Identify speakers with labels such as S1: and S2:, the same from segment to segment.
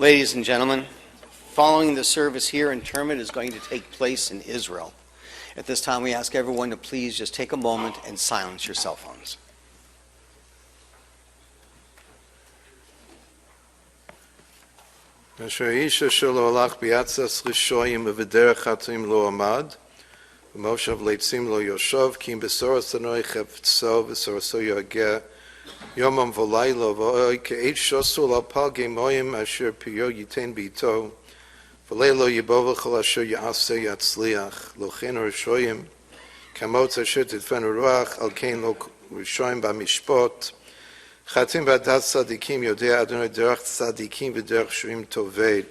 S1: Ladies and gentlemen, following the service here, interment is going to take place in Israel. At this time, we ask everyone to please just take a moment and silence your cell phones.
S2: אשר איש אשר לא הלך ביעצס רשועים ובדרך חטאים לא עמד, ומושב לעצים לא יושב, כי אם בשורס אנוי חפצו ושורסו יגע, יומם ולילה, ואוי כעת שוסו על פלגי מוים אשר פיו ייתן בעתו, ולילה יבוא וכל אשר יעשה יצליח, לא כן רשועים, כמוץ אשר תדפן רוח, על כן לא רשועים במשפט, חטאים ועדת צדיקים יודע אדוני דרך צדיקים ודרך שועים טובי.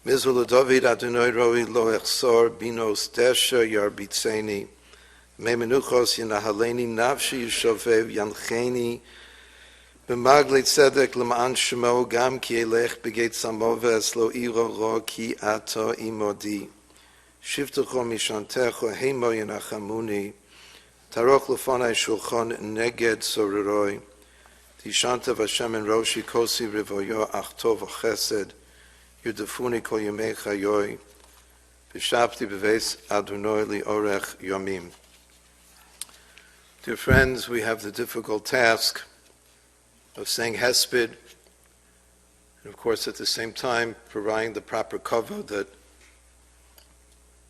S2: מזו לדוד אדוני רואי לא אחסור, בינוס דשא ירביצני. מי מנוחוס ינהלני נפשי ישובב ינחני. במגלי צדק למען שמו גם כי אלך בגית צמו ואסלו עירו רו כי עתו עמודי. שבתכו משענתך המו ינחמוני. תרוך לפני שולחן נגד סוררוי, תשענת ושמן ראשי כוסי רבויו, אך טוב וחסד, ירדפוני כל ימי חיי, ושבתי בבית אדוני לאורך ימים. Dear friends, we have the difficult task of saying hesped, and of course at the same time providing the proper cover that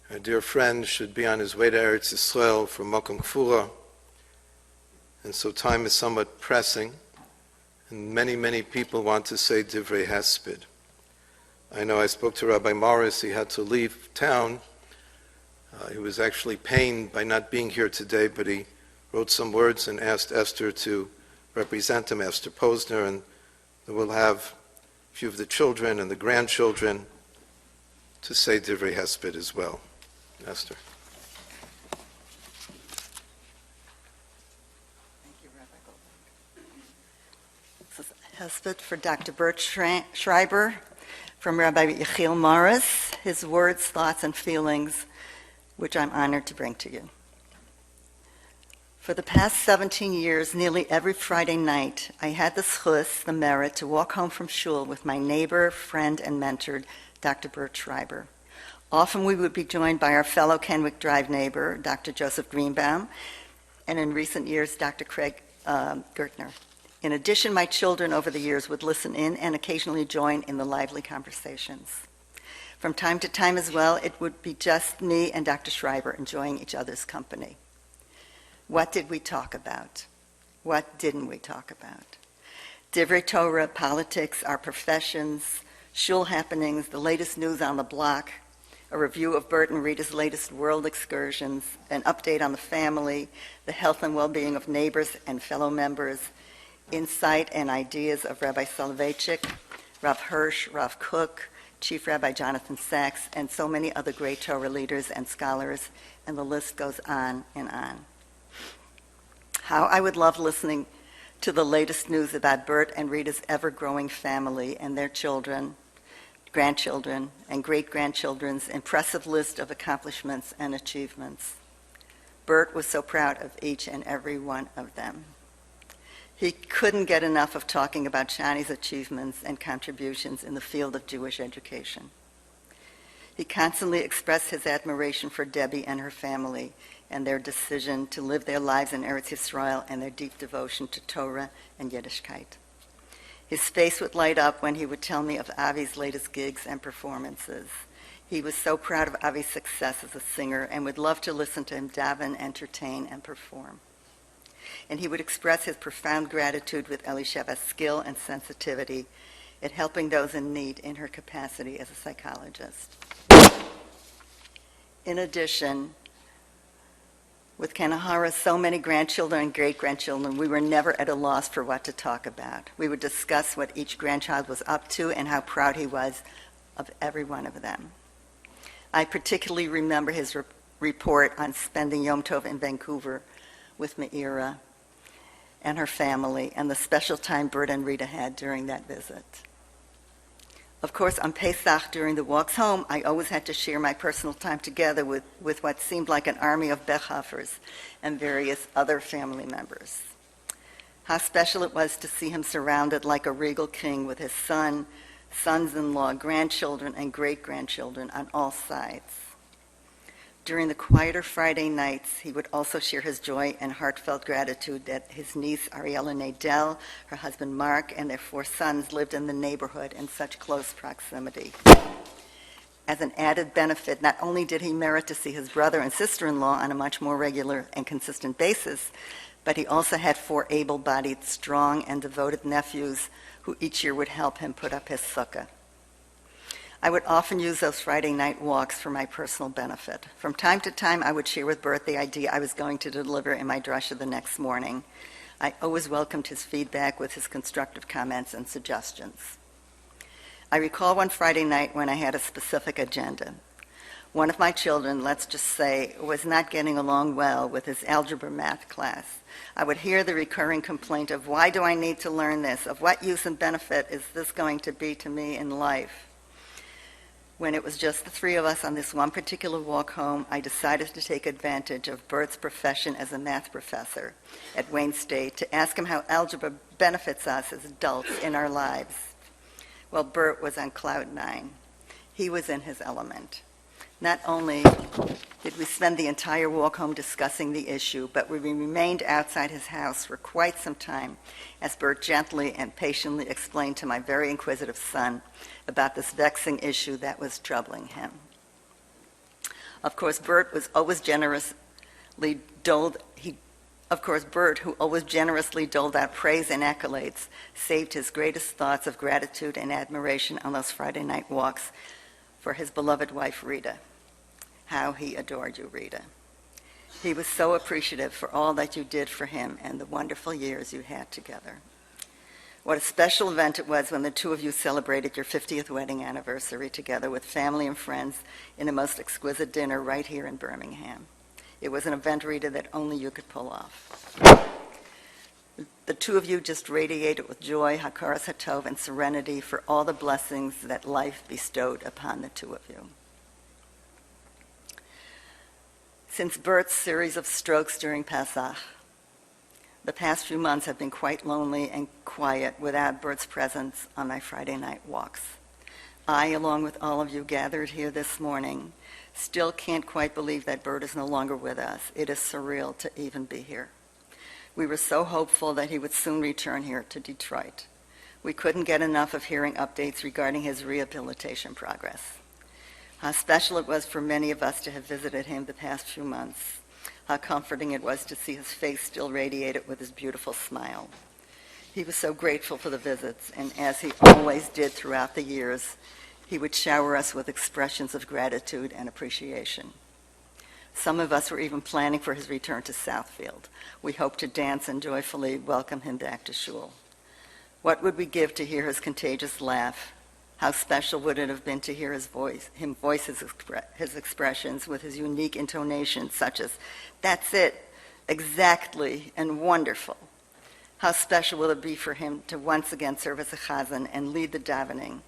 S2: our dear friend should be on his way to Eretz Yisrael from Makom Kfura, and so time is somewhat pressing, and many people want to say Divrei Hesped. I know I spoke to Rabbi Morris, he had to leave town. He was actually pained by not being here today, but he wrote some words and asked Esther to represent him, Esther Posner, and we'll have a few of the children and the grandchildren to say Divrei Hesped as well. Esther.
S3: Thank you, Rabbi Goldberg. This is hesped for Dr. Bert Schreiber from Rabbi Yechiel Morris, his words, thoughts, and feelings, which I'm honored to bring to you. For the past 17 years, nearly every Friday night, I had the schus, the merit, to walk home from shul with my neighbor, friend, and mentor, Dr. Bert Schreiber. Often we would be joined by our fellow Kenwick Drive neighbor, Dr. Joseph Greenbaum, and in recent years, Dr. Craig Gertner. In addition, my children over the years would listen in and occasionally join in the lively conversations. From time to time as well, it would be just me and Dr. Schreiber enjoying each other's company. What did we talk about? What didn't we talk about? Divrei Torah, politics, our professions, shul happenings, the latest news on the block, a review of Bert and Rita's latest world excursions, an update on the family, the health and well-being of neighbors and fellow members, insight and ideas of Rabbi Soloveitchik, Rav Hirsch, Rav Kook, Chief Rabbi Jonathan Sachs, and so many other great Torah leaders and scholars, and the list goes on and on. How I would love listening to the latest news about Bert and Rita's ever-growing family and their children, grandchildren, and great-grandchildren's impressive list of accomplishments and achievements. Bert was so proud of each and every one of them. He couldn't get enough of talking about Shani's achievements and contributions in the field of Jewish education. He constantly expressed his admiration for Debbie and her family and their decision to live their lives in Eretz Yisrael and their deep devotion to Torah and Yiddishkeit. His face would light up when he would tell me of Avi's latest gigs and performances. He was so proud of Avi's success as a singer and would love to listen to him daven, entertain, and perform. And he would express his profound gratitude with Elisheva's skill and sensitivity at helping those in need in her capacity as a psychologist. In addition, with Kanahara's so many grandchildren and great-grandchildren, we were never at a loss for what to talk about. We would discuss what each grandchild was up to and how proud he was of every one of them. I particularly remember his report on spending Yom Tov in Vancouver with Meira and her family and the special time Bert and Rita had during that visit. Of course, on Pesach, during the walks home, I always had to share my personal time together with what seemed like an army of Bechhofers and various other family members. How special it was to see him surrounded like a regal king with his son, sons-in-law, grandchildren, and great-grandchildren on all sides. During the quieter Friday nights, he would also share his joy and heartfelt gratitude that his niece Ariella Nadell, her husband Mark, and their 4 sons lived in the neighborhood in such close proximity. As an added benefit, not only did he merit to see his brother and sister-in-law on a much more regular and consistent basis, but he also had 4 able-bodied, strong, and devoted nephews who each year would help him put up his sukkah. I would often use those Friday night walks for my personal benefit. From time to time, I would share with Bert the idea I was going to deliver in my drasha the next morning. I always welcomed his feedback with his constructive comments and suggestions. I recall one Friday night when I had a specific agenda. One of my children, let's just say, was not getting along well with his algebra math class. I would hear the recurring complaint of, why do I need to learn this? Of what use and benefit is this going to be to me in life? When it was just the 3 of us on this one particular walk home, I decided to take advantage of Bert's profession as a math professor at Wayne State to ask him how algebra benefits us as adults in our lives. Well, Bert was on cloud 9. He was in his element. Not only did we spend the entire walk home discussing the issue, but we remained outside his house for quite some time as Bert gently and patiently explained to my very inquisitive son about this vexing issue that was troubling him. Of course, Bert, who always generously doled out praise and accolades, saved his greatest thoughts of gratitude and admiration on those Friday night walks for his beloved wife, Rita. How he adored you, Rita. He was so appreciative for all that you did for him and the wonderful years you had together. What a special event it was when the 2 of you celebrated your 50th wedding anniversary together with family and friends in a most exquisite dinner right here in Birmingham. It was an event, Rita, that only you could pull off. The 2 of you just radiated with joy, hakaras hatov, and serenity for all the blessings that life bestowed upon the 2 of you. Since Bert's series of strokes during Pesach, the past few months have been quite lonely and quiet without Bert's presence on my Friday night walks. I, along with all of you gathered here this morning, still can't quite believe that Bert is no longer with us. It is surreal to even be here. We were so hopeful that he would soon return here to Detroit. We couldn't get enough of hearing updates regarding his rehabilitation progress. How special it was for many of us to have visited him the past few months. How comforting it was to see his face still radiated with his beautiful smile. He was so grateful for the visits, and as he always did throughout the years, he would shower us with expressions of gratitude and appreciation. Some of us were even planning for his return to Southfield. We hoped to dance and joyfully welcome him back to shul. What would we give to hear his contagious laugh? How special would it have been to hear his voice his expressions with his unique intonations, such as, "That's it, exactly, and wonderful." How special will it be for him to once again serve as a chazan and lead the davening.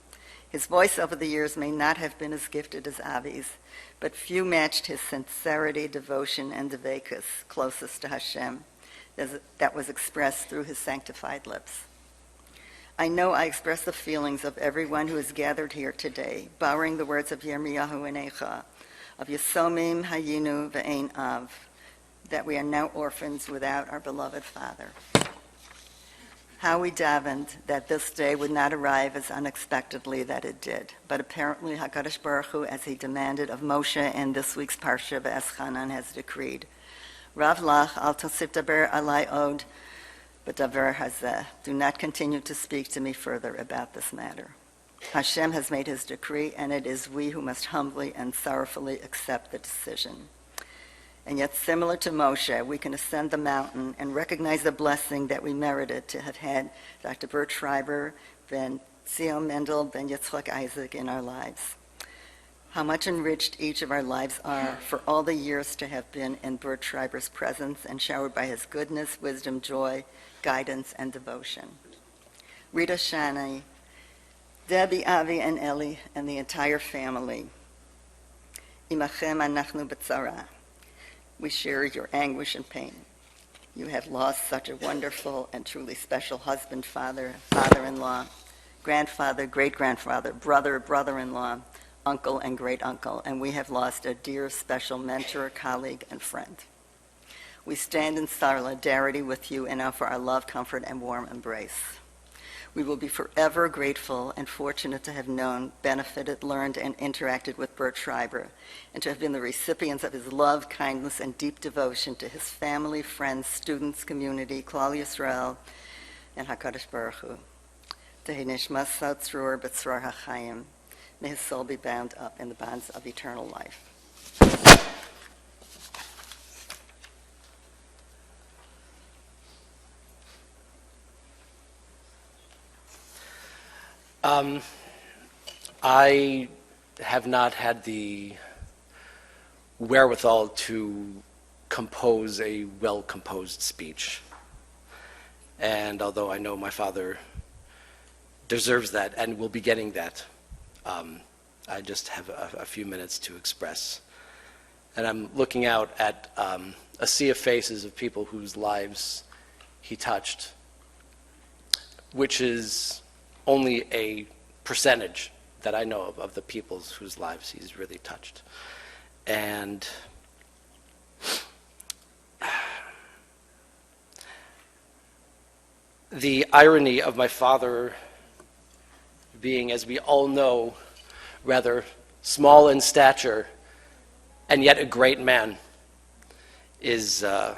S3: His voice over the years may not have been as gifted as Avi's, but few matched his sincerity, devotion, and devekus closest to Hashem that was expressed through his sanctified lips. I know I express the feelings of everyone who is gathered here today, borrowing the words of Yirmiyahu and Eicha, of Yisomim Hayinu Ve'ein Av, that we are now orphans without our beloved Father. How we davened that this day would not arrive as unexpectedly that it did, but apparently HaKadosh Baruch Hu, as he demanded of Moshe in this week's Parsha V'Eschanan, has decreed, Rav lach al tosif daber alai od, but davar hazeh, do not continue to speak to me further about this matter. Hashem has made his decree, and it is we who must humbly and sorrowfully accept the decision. And yet, similar to Moshe, we can ascend the mountain and recognize the blessing that we merited to have had Dr. Bert Schreiber, Ben Zion Mendel, Ben Yitzchak Isaac in our lives. How much enriched each of our lives are for all the years to have been in Bert Schreiber's presence and showered by his goodness, wisdom, joy, guidance, and devotion. Rita Shani, Debbie, Avi, and Eli, and the entire family. Imachem anachnu b'tzara. We share your anguish and pain. You have lost such a wonderful and truly special husband, father, father-in-law. grandfather, great-grandfather, brother, brother-in-law, uncle, and great-uncle, and we have lost a dear, special mentor, colleague, and friend. We stand in solidarity with you and offer our love, comfort, and warm embrace. We will be forever grateful and fortunate to have known, benefited, learned, and interacted with Bert Schreiber, and to have been the recipients of his love, kindness, and deep devotion to his family, friends, students, community, Klal Yisrael, and HaKadosh Baruch Hu. Tehi nishmas tzrur b'tzror hachayim. May his soul be bound up in the bonds of eternal life.
S4: I have not had the wherewithal to compose a well-composed speech. And although I know my father deserves that and will be getting that, I just have a few minutes to express. And I'm looking out at a sea of faces of people whose lives he touched, which is only a percentage that I know of the peoples whose lives he's really touched. And the irony of my father being, as we all know, rather small in stature and yet a great man is, I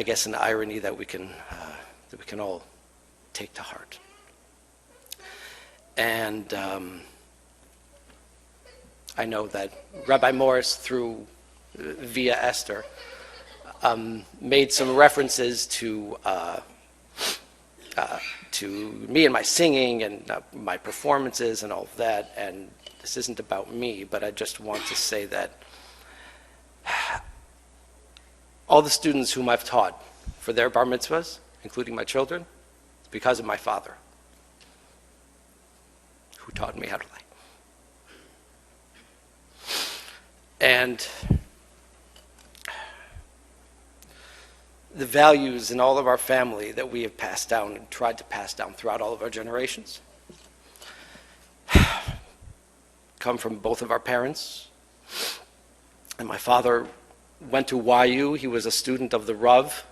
S4: guess, an irony that we can all take to heart. And I know that Rabbi Morris, via Esther, made some references to me and my singing and my performances and all of that. And this isn't about me, but I just want to say that all the students whom I've taught for their bar mitzvahs, including my children, it's because of my father, who taught me how to lie. And the values in all of our family that we have passed down and tried to pass down throughout all of our generations come from both of our parents. And my father went to YU. He was a student of the Rav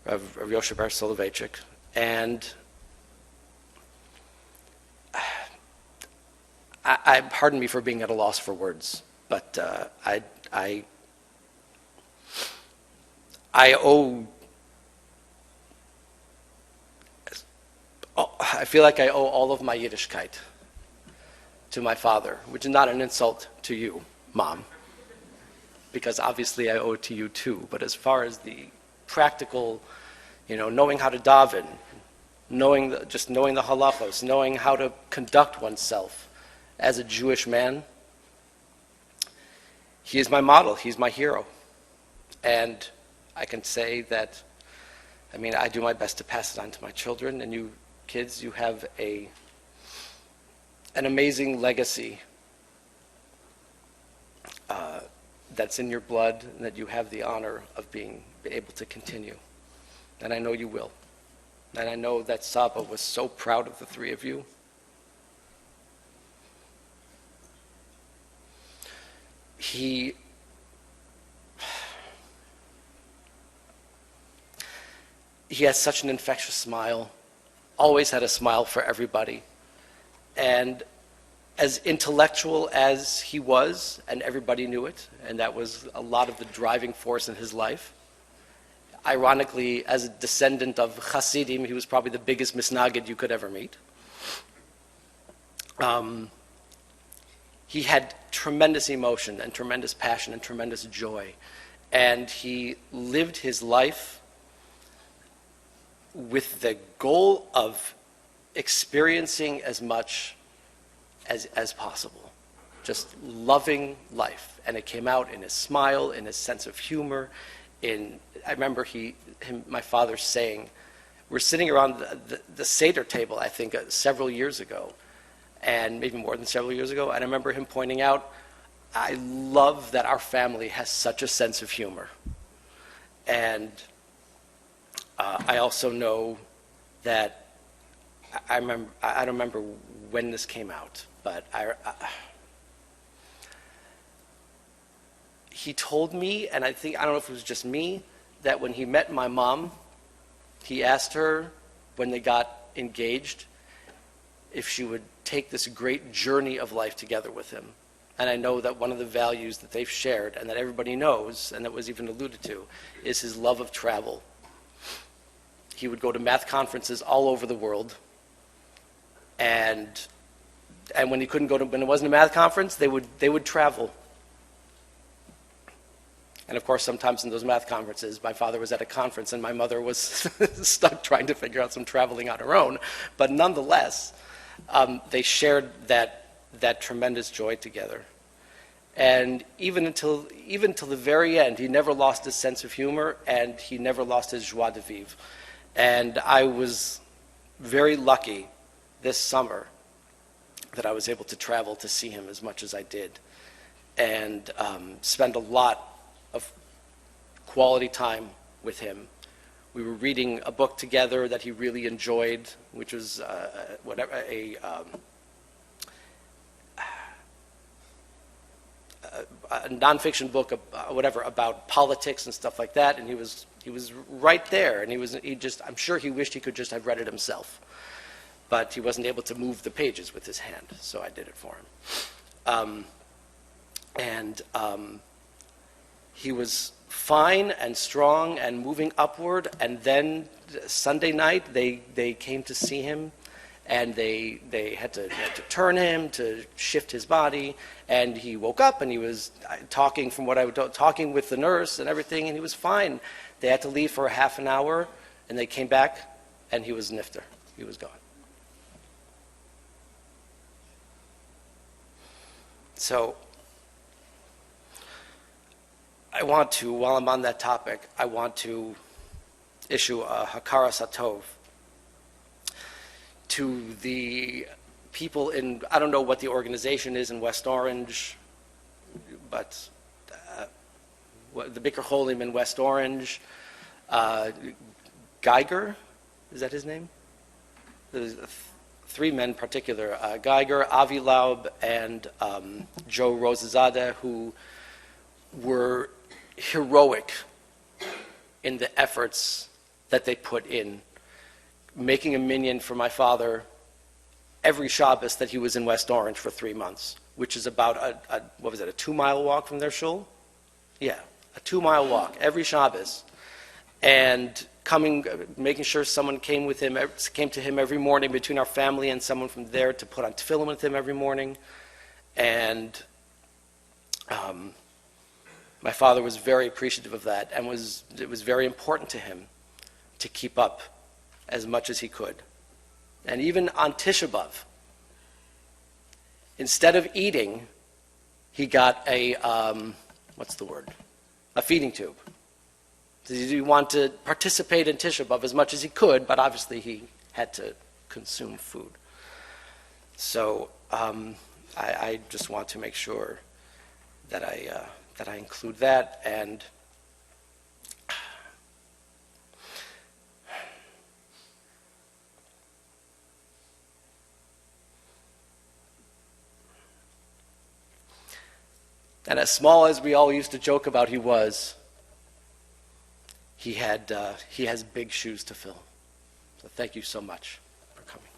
S4: Yoshe Bar Soloveitchik. And pardon me for being at a loss for words, but I feel like I owe all of my Yiddishkeit to my father, which is not an insult to you, Mom, because obviously I owe it to you too. But as far as the practical, knowing how to daven, knowing the halachos, knowing how to conduct oneself as a Jewish man, he is my model, he's my hero. And I can say that, I do my best to pass it on to my children, and you kids, you have an amazing legacy that's in your blood, and that you have the honor of being able to continue. And I know you will. And I know that Saba was so proud of the three of you. He has such an infectious smile, always had a smile for everybody. And as intellectual as he was, and everybody knew it, and that was a lot of the driving force in his life. Ironically, as a descendant of Hasidim, he was probably the biggest misnagid you could ever meet. He had tremendous emotion and tremendous passion and tremendous joy. And he lived his life with the goal of experiencing as much as possible. Just loving life. And it came out in his smile, in his sense of humor. I remember my father saying, we're sitting around the Seder table, I think, several years ago, and maybe more than several years ago, and I remember him pointing out, I love that our family has such a sense of humor. And I also know that I don't remember when this came out, but he told me, and I don't know if it was just me, that when he met my mom, he asked her when they got engaged if she would take this great journey of life together with him. And I know that one of the values that they've shared and that everybody knows, and that was even alluded to, is his love of travel. He would go to math conferences all over the world, and when he couldn't go to, when it wasn't a math conference, they would travel. And of course, sometimes in those math conferences, my father was at a conference and my mother was stuck trying to figure out some traveling on her own. But nonetheless, they shared that tremendous joy together. And even till the very end, he never lost his sense of humor, and he never lost his joie de vivre. And I was very lucky this summer that I was able to travel to see him as much as I did, and spend a lot of quality time with him. We were reading a book together that he really enjoyed, which was a nonfiction book, about politics and stuff like that. And he was right there, and I'm sure he wished he could just have read it himself, but he wasn't able to move the pages with his hand, so I did it for him. He was fine and strong and moving upward, and then Sunday night they came to see him, and they had to turn him to shift his body, and he woke up and he was talking talking with the nurse and everything, and he was fine. They had to leave for a half an hour, and they came back, and he was nifter. He was gone. So I want to, while I'm on that topic, I want to issue a hakaras hatov to the people in, I don't know what the organization is in West Orange, but the Bikur Cholim in West Orange, Geiger, is that his name? There's three men in particular, Geiger, Avi Laub, and Joe Rosazadeh, who were heroic in the efforts that they put in, making a minyan for my father every Shabbos that he was in West Orange for 3 months, which is about a 2-mile walk from their shul? Yeah, a 2-mile walk every Shabbos. And making sure someone came to him every morning between our family and someone from there to put on tefillin with him every morning. And my father was very appreciative of that, and it was very important to him to keep up as much as he could. And even on Tisha B'Av, instead of eating, he got a feeding tube. He wanted to participate in Tisha B'Av as much as he could, but obviously he had to consume food. So I just want to make sure that I include that. And as small as we all used to joke about he has big shoes to fill. So thank you so much for coming.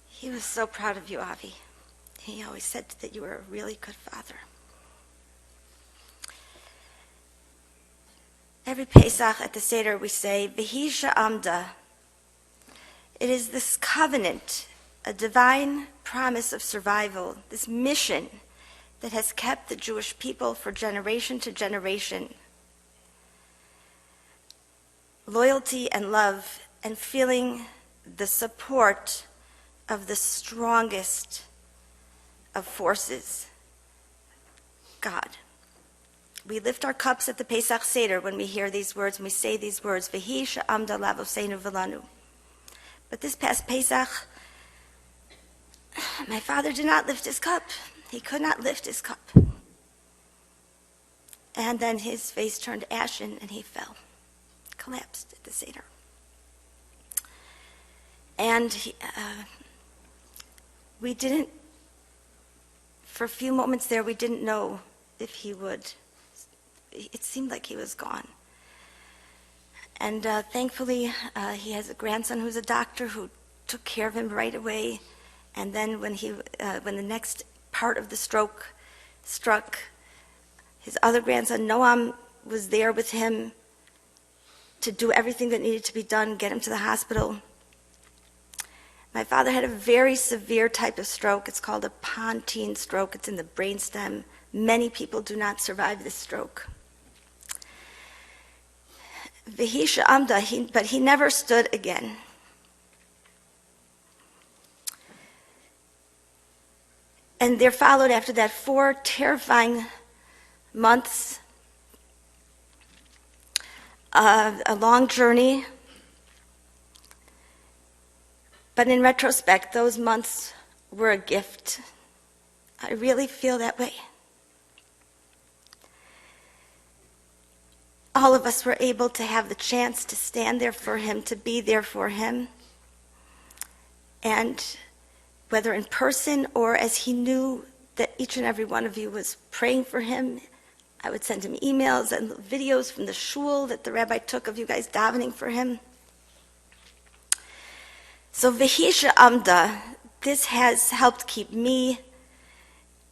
S5: He was so proud of you, Avi. He always said that you were a really good father. Every Pesach at the Seder we say, V'hi she'amda. It is this covenant, a divine promise of survival, this mission that has kept the Jewish people for generation to generation. Loyalty and love and feeling the support of the strongest of forces, God. We lift our cups at the Pesach Seder when we hear these words, and we say these words, V'hi she'amda lavoseinu v'lanu. But this past Pesach, My father did not lift his cup. He could not lift his cup. And then his face turned ashen and he fell, collapsed at the Seder. And we didn't, for a few moments there, we didn't know if he would. It seemed like he was gone. And thankfully, he has a grandson who's a doctor who took care of him right away. And then when the next part of the stroke struck, his other grandson, Noam, was there with him to do everything that needed to be done, get him to the hospital. My father had a very severe type of stroke. It's called a pontine stroke. It's in the brainstem. Many people do not survive this stroke. V'hi she'amda, but he never stood again. And there followed after that 4 terrifying months, a long journey. But in retrospect, those months were a gift. I really feel that way. All of us were able to have the chance to stand there for him, to be there for him. And whether in person or as he knew that each and every one of you was praying for him, I would send him emails and videos from the shul that the rabbi took of you guys davening for him. So V'hi she'amda, this has helped keep me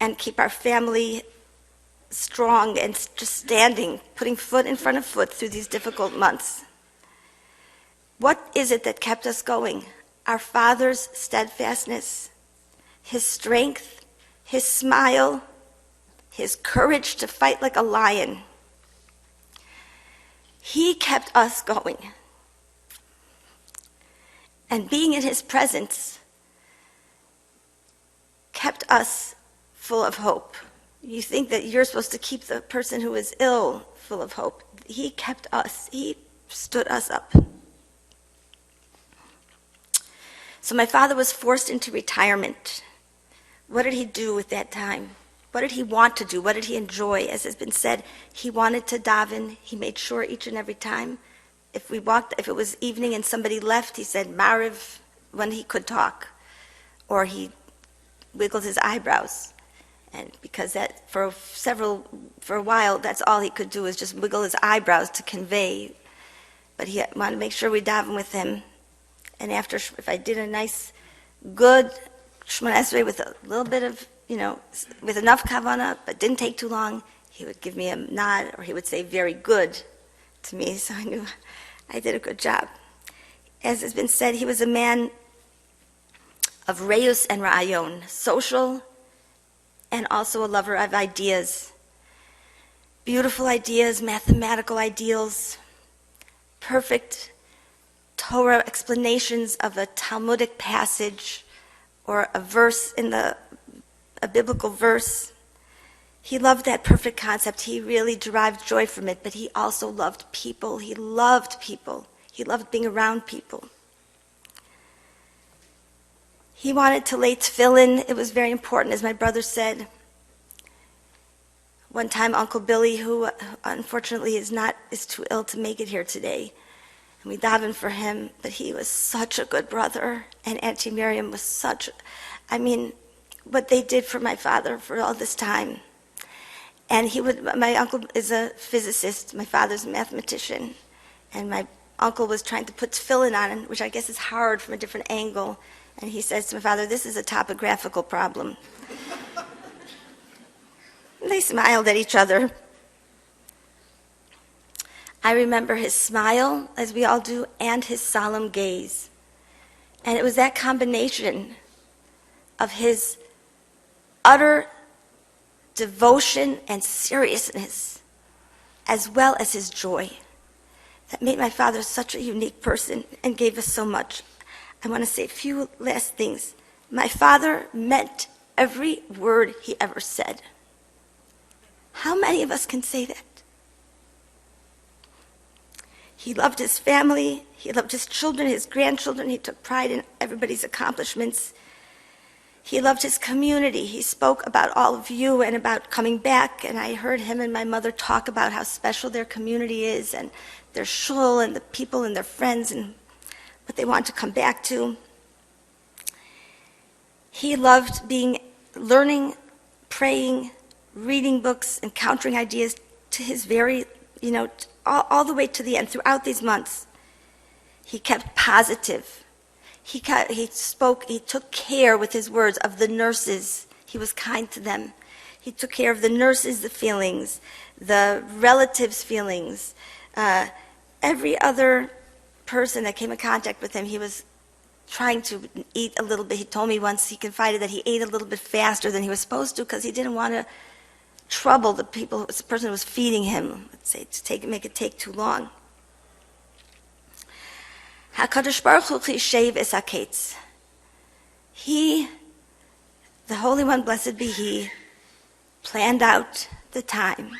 S5: and keep our family strong and just standing, putting foot in front of foot through these difficult months. What is it that kept us going? Our father's steadfastness, his strength, his smile, his courage to fight like a lion. He kept us going. And being in his presence kept us full of hope. You think that you're supposed to keep the person who is ill full of hope. He kept us. He stood us up. So my father was forced into retirement. What did he do with that time? What did he want to do? What did he enjoy? As has been said, he wanted to daven. He made sure each and every time. If it was evening and somebody left, he said Mariv when he could talk. Or he wiggled his eyebrows. And because that for a while, that's all he could do is just wiggle his eyebrows to convey. But he wanted to make sure we daven with him. And after, if I did a nice, good Shemona Esrei with a little bit of, with enough kavanah, but didn't take too long, he would give me a nod, or he would say very good to me, so I knew I did a good job. As has been said, he was a man of reus and ra'ayon, social and also a lover of ideas. Beautiful ideas, mathematical ideals, perfect Torah explanations of a Talmudic passage or a verse a biblical verse. He loved that perfect concept. He really derived joy from it, but he also loved people. He loved people. He loved being around people. He wanted to lay tefillin. It was very important, as my brother said. One time, Uncle Billy, who unfortunately is too ill to make it here today, and we davened for him, but he was such a good brother, and Auntie Miriam was what they did for my father for all this time. And my uncle is a physicist, my father's a mathematician, and my uncle was trying to put tefillin on him, which I guess is hard from a different angle, and he says to my father, "This is a topographical problem." They smiled at each other. I remember his smile, as we all do, and his solemn gaze. And it was that combination of his utter devotion and seriousness, as well as his joy, that made my father such a unique person and gave us so much. I want to say a few last things. My father meant every word he ever said. How many of us can say that? He loved his family, he loved his children, his grandchildren, he took pride in everybody's accomplishments. He loved his community. He spoke about all of you and about coming back, and I heard him and my mother talk about how special their community is and their shul and the people and their friends and what they want to come back to. He loved learning, praying, reading books, encountering ideas to his very, all the way to the end, throughout these months. He kept positive. He took care with his words of the nurses. He was kind to them. He took care of the nurses' the feelings, the relatives' feelings. Every other person that came in contact with him, he was trying to eat a little bit. He told me once, he confided that he ate a little bit faster than he was supposed to because he didn't want to trouble the person who was feeding him, let's say, make it take too long. HaKadosh Baruch Hu Chishev es haketz. He, the Holy One, blessed be He, planned out the time.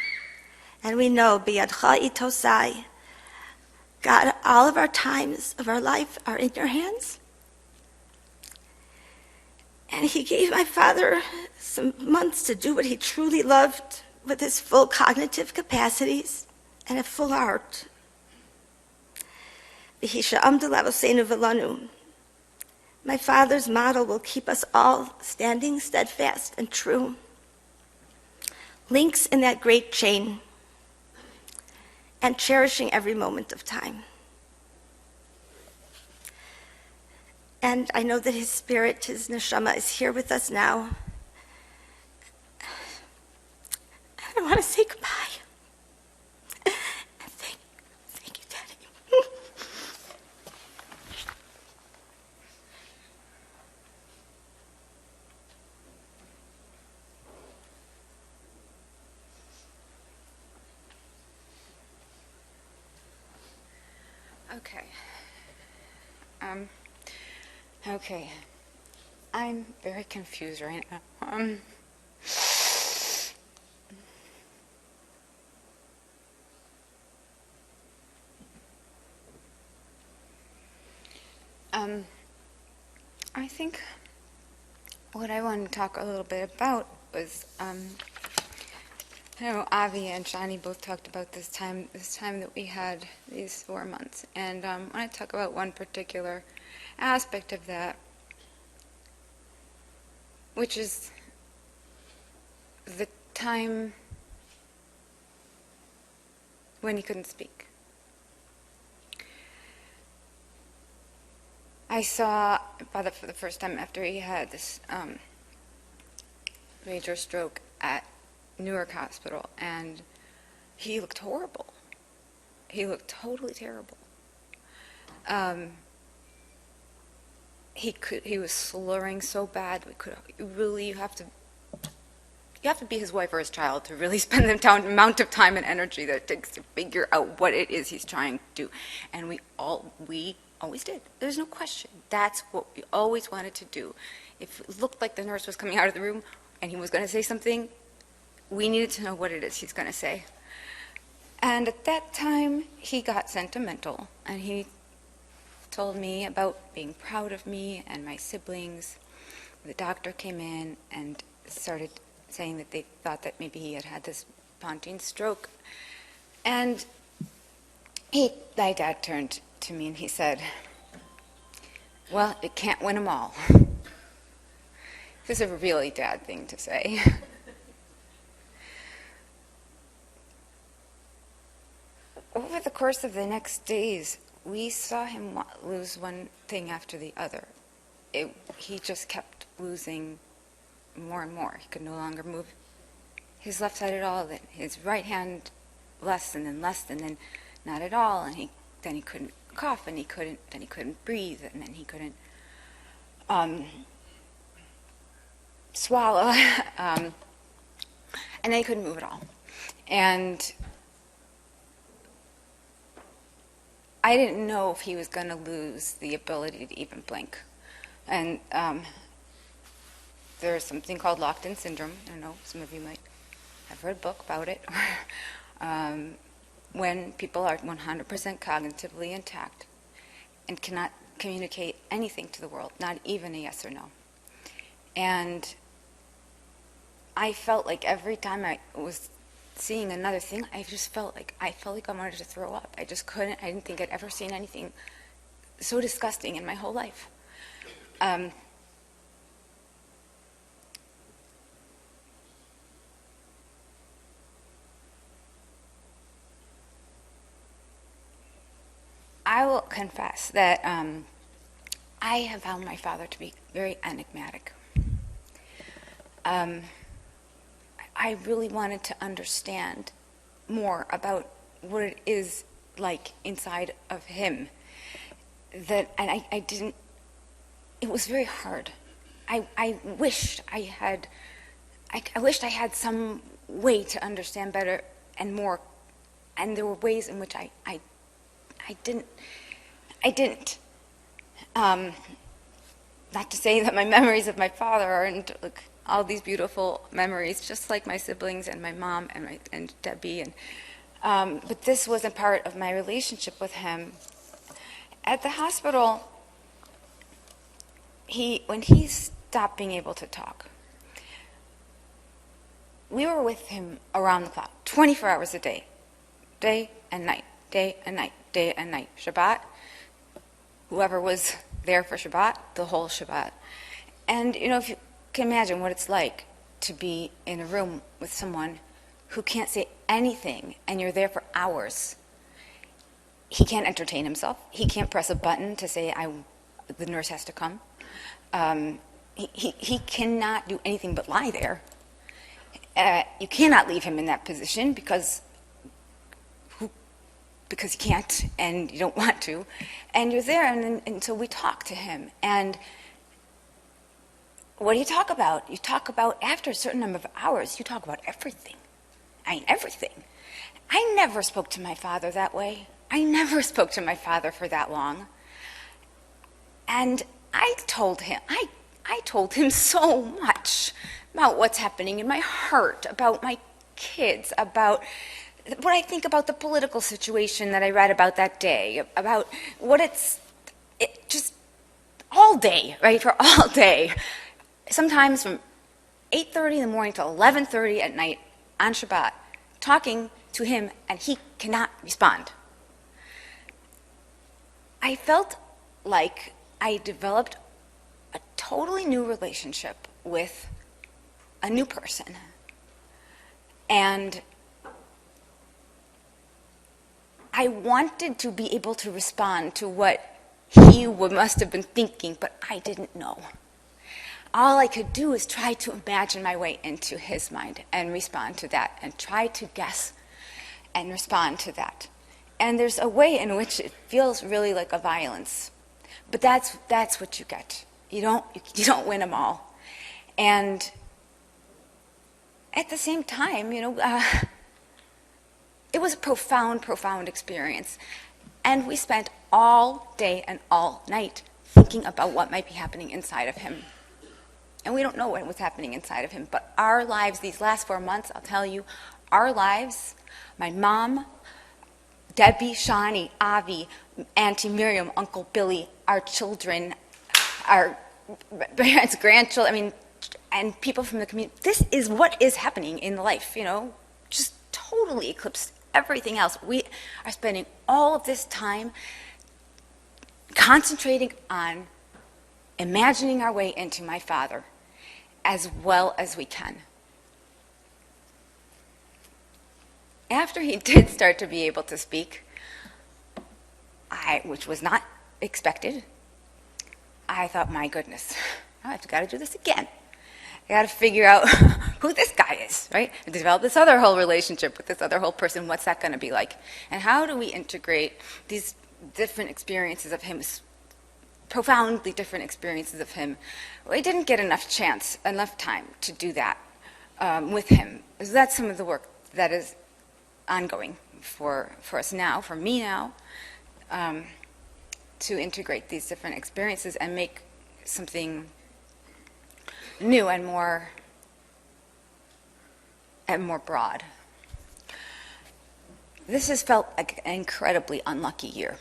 S5: And we know, B'yadcha itosai, God, all of our times of our life are in your hands. And He gave my father some months to do what he truly loved with his full cognitive capacities and a full heart. My father's model will keep us all standing steadfast and true. Links in that great chain and cherishing every moment of time. And I know that his spirit, his neshama, is here with us now. I want to say goodbye. And thank you, Daddy.
S6: Okay. Okay. I'm very confused right now. I think what I wanted to talk a little bit about was, Avi and Johnny both talked about this time that we had, these 4 months. And I want to talk about one particular aspect of that, which is the time when he couldn't speak. I saw Father for the first time after he had this major stroke at Newark Hospital, and he looked horrible. He looked totally terrible. He was slurring so bad. You have to be his wife or his child to really spend the amount of time and energy that it takes to figure out what it is he's trying to do. And we always did. There's no question. That's what we always wanted to do. If it looked like the nurse was coming out of the room and he was going to say something, we needed to know what it is he's going to say. And at that time, he got sentimental, and he told me about being proud of me and my siblings. The doctor came in and started saying that they thought that maybe he had this pontine stroke. And my dad turned to me and he said, "Well, it can't win them all." This is a really dad thing to say. Over the course of the next days, we saw him lose one thing after the other. He just kept losing more and more. He could no longer move his left side at all, then his right hand less, and then not at all, and then he couldn't cough, and he couldn't breathe, and then he couldn't swallow, and then he couldn't move at all. And I didn't know if he was going to lose the ability to even blink. And there's something called locked-in syndrome. I don't know, some of you might have read a book about it. When people are 100% cognitively intact and cannot communicate anything to the world, not even a yes or no. And I felt like every time I was seeing another thing, I felt like I wanted to throw up. I just couldn't. I didn't think I'd ever seen anything so disgusting in my whole life. I will confess that I have found my father to be very enigmatic. I really wanted to understand more about what it is like inside of him. And I didn't, it was very hard. I wished I had some way to understand better and more, and there were ways in which I didn't. Not to say that my memories of my father aren't like all these beautiful memories, just like my siblings and my mom and Debbie, but this wasn't part of my relationship with him. At the hospital, when he stopped being able to talk, we were with him around the clock, 24 hours a day, day and night, day and night, day and night. Shabbat, whoever was there for Shabbat, the whole Shabbat. And, if you can imagine what it's like to be in a room with someone who can't say anything and you're there for hours. He can't entertain himself. He can't press a button to say, the nurse has to come. He cannot do anything but lie there. You cannot leave him in that position because you can't and you don't want to. And you're there, and so we talk to him. And what do you talk about? You talk about, after a certain number of hours, you talk about everything. Everything. I never spoke to my father that way. I never spoke to my father for that long. And I told him so much about what's happening in my heart, about my kids, about what I think about the political situation that I read about that day, about what just all day, right, for all day. Sometimes from 8:30 in the morning to 11:30 at night on Shabbat, talking to him, and he cannot respond. I felt like I developed a totally new relationship with a new person. And I wanted to be able to respond to what he must have been thinking, but I didn't know. All I could do is try to imagine my way into his mind and respond to that, and try to guess and respond to that. And there's a way in which it feels really like a violence, but that's what you get. You don't win them all. And at the same time, it was a profound experience. And we spent all day and all night thinking about what might be happening inside of him. And we don't know what was happening inside of him, but our lives, these last 4 months, I'll tell you, our lives, my mom, Debbie, Shani, Avi, Auntie Miriam, Uncle Billy, our children, our parents, grandchildren, and people from the community. This is what is happening in life, just totally eclipsed everything else. We are spending all of this time concentrating on imagining our way into my father as well as we can. After he did start to be able to speak, which was not expected, I thought, my goodness, I've got to do this again. I got to figure out who this guy is, right? And develop this other whole relationship with this other whole person. What's that going to be like? And how do we integrate these different experiences of him, profoundly different experiences of him? We didn't get enough time to do that with him. So that's some of the work that is ongoing for us now, for me now, to integrate these different experiences and make something new and more broad. This has felt like an incredibly unlucky year.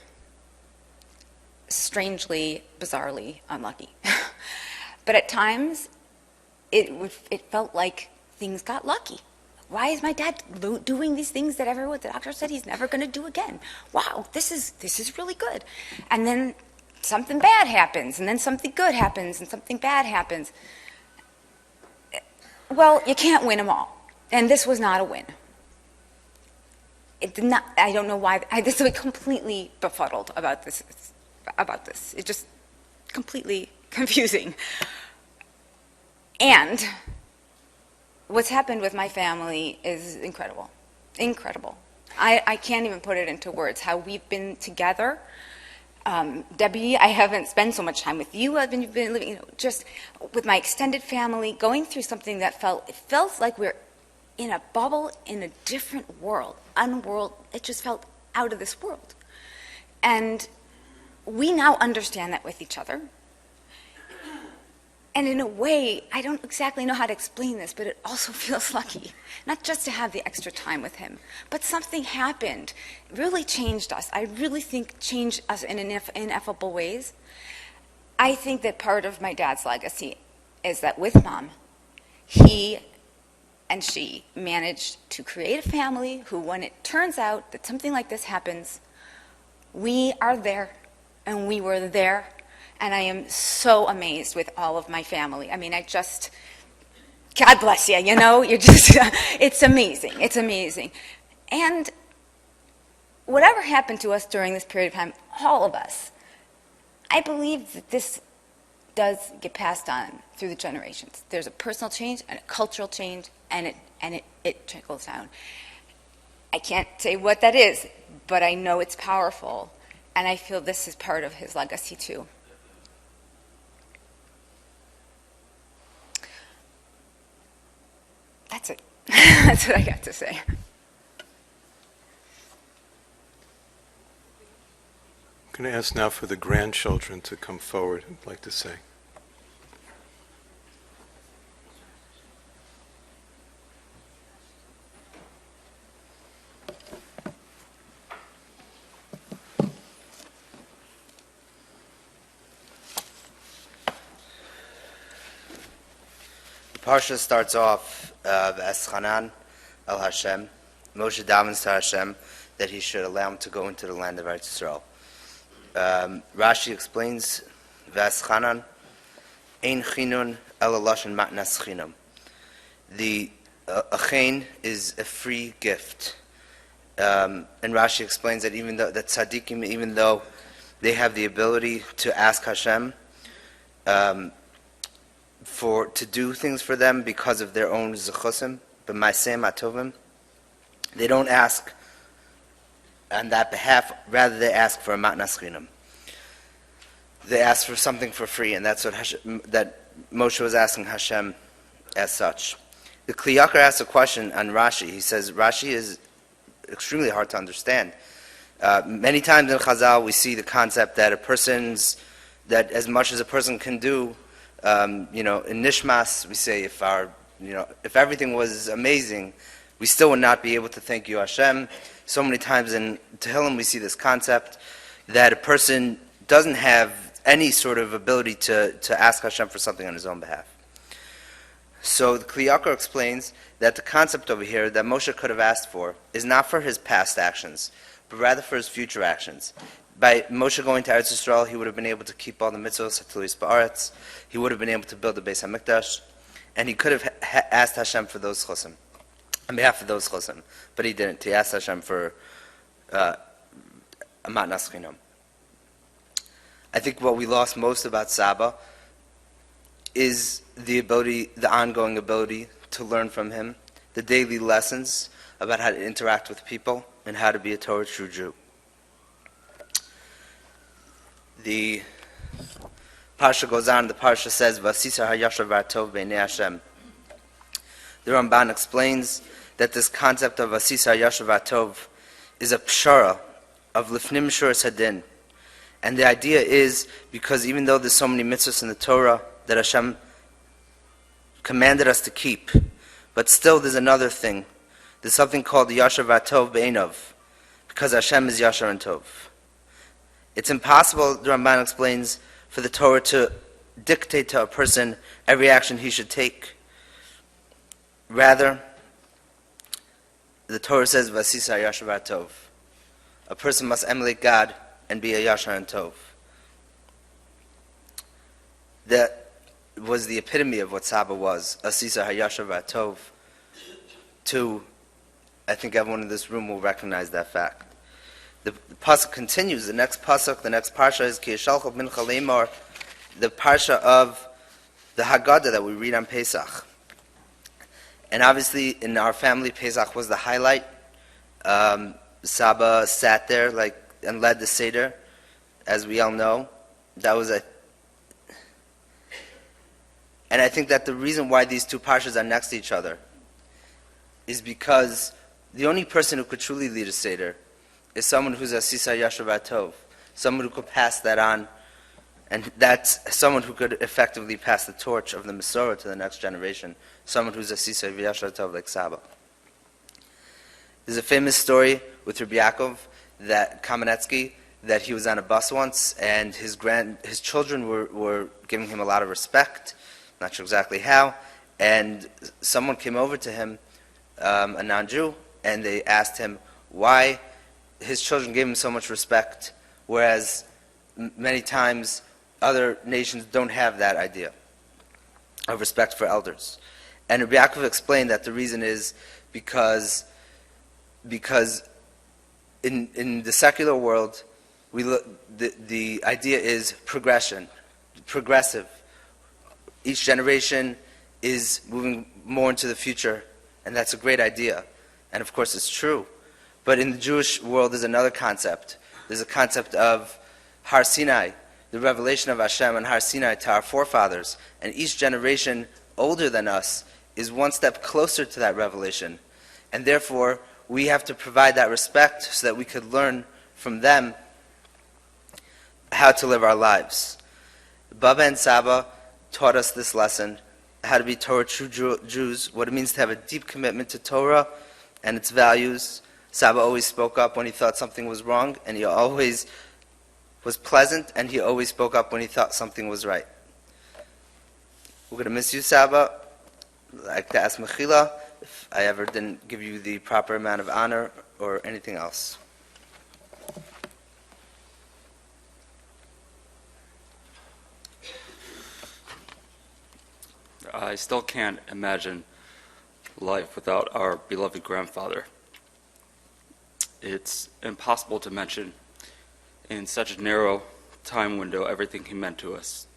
S6: Strangely, bizarrely unlucky. But at times, it felt like things got lucky. Why is my dad doing these things that the doctor said he's never going to do again? Wow, this is really good. And then something bad happens, and then something good happens, and something bad happens. Well, you can't win them all, and this was not a win. It did not. I don't know why. This was completely befuddled about this. It's just completely confusing. And what's happened with my family is incredible. Incredible. I can't even put it into words how we've been together. Debbie, I haven't spent so much time with you. I've been living, just with my extended family, going through something that felt like we're in a bubble in a different world, unworld. It just felt out of this world. And we now understand that with each other. And in a way, I don't exactly know how to explain this, but it also feels lucky. Not just to have the extra time with him, but something happened, really changed us. I really think changed us in ineffable ways. I think that part of my dad's legacy is that with Mom, he and she managed to create a family who, when it turns out that something like this happens, we are there, and we were there. And I am so amazed with all of my family. I mean, God bless you, you're just, it's amazing. It's amazing. And whatever happened to us during this period of time, all of us, I believe that this does get passed on through the generations. There's a personal change and a cultural change, and it trickles down. I can't say what that is, but I know it's powerful, and I feel this is part of his legacy too. That's it. That's what I got to say.
S2: I'm going to ask now for the grandchildren to come forward, I'd like to say.
S7: Parsha starts off V'eschanan el Hashem. Moshe davens to Hashem that he should allow him to go into the land of Eretz Yisrael. Rashi explains V'eschanan ein chinun el lashon matnas chinam. The achen is a free gift, and Rashi explains that even though tzaddikim, even though they have the ability to ask Hashem to do things for them because of their own zechusim, but ma'aseh atovim, they don't ask on that behalf. Rather, they ask for a matnas chinam. They ask for something for free, and that's what that Moshe was asking Hashem as such. The Kli Yakar asks a question on Rashi. He says Rashi is extremely hard to understand. Many times in Chazal we see the concept that that as much as a person can do, in Nishmas, we say if everything was amazing, we still would not be able to thank you, Hashem. So many times in Tehillim we see this concept that a person doesn't have any sort of ability to ask Hashem for something on his own behalf. So the Kli Yakar explains that the concept over here that Moshe could have asked for is not for his past actions, but rather for his future actions. By Moshe going to Eretz Yisrael, he would have been able to keep all the mitzvos hatulis ba'aretz. He would have been able to build the Beis Hamikdash, and he could have asked Hashem for those chosim, on behalf of those chosim, but he didn't. He asked Hashem for a matnas chinam. I think what we lost most about Saba is the ongoing ability to learn from him, the daily lessons about how to interact with people and how to be a Torah true Jew. The Parsha goes on, the Parsha says, Vasisar hayashav v'atov b'nei Hashem. The Ramban explains that this concept of Vasisar hayashav v'atov is a pshara of lifnim shuras hadin. And the idea is, because even though there's so many mitzvahs in the Torah that Hashem commanded us to keep, but still there's another thing. There's something called Yashar v'atov be'enov, because Hashem is Yashar and Tov. It's impossible, the Ramban explains, for the Torah to dictate to a person every action he should take, Rather, the Torah says, Vasisa Yashar Tov. A person must emulate God and be a Yashar and Tov. That was the epitome of what Saba was, Asisa Hayashar Tov. I think everyone in this room will recognize that fact. The pasuk continues. The next pasuk, the next parsha is Ki Yishalchov Mincha Lemor, the parsha of the Haggadah that we read on Pesach. And obviously, in our family, Pesach was the highlight. Saba sat there and led the Seder, as we all know. And I think that the reason why these two parshas are next to each other is because the only person who could truly lead a Seder is someone who's a Sisa Yashar Tov, someone who could pass that on, and that's someone who could effectively pass the torch of the Masorah to the next generation, someone who's a Sisa Yashar Tov like Saba. There's a famous story with Rabbi Yaakov, that Kamenetsky, that he was on a bus once, and his children were giving him a lot of respect, not sure exactly how, and someone came over to him, a non-Jew, and they asked him why his children gave him so much respect, whereas many times other nations don't have that idea of respect for elders. And Rabbi Yaakov explained that the reason is because in the secular world, the idea is progressive. Each generation is moving more into the future, and that's a great idea. And of course it's true. But in the Jewish world there's another concept. There's a concept of Har Sinai, the revelation of Hashem on Har Sinai to our forefathers. And each generation older than us is one step closer to that revelation. And therefore, we have to provide that respect so that we could learn from them how to live our lives. Baba and Saba taught us this lesson, how to be Torah true Jews, what it means to have a deep commitment to Torah and its values. Saba always spoke up when he thought something was wrong, and he always was pleasant, and he always spoke up when he thought something was right. We're going to miss you, Saba. I'd like to ask Mechila if I ever didn't give you the proper amount of honor or anything else.
S8: I still can't imagine life without our beloved grandfather. It's impossible to mention in such a narrow time window everything he meant to us.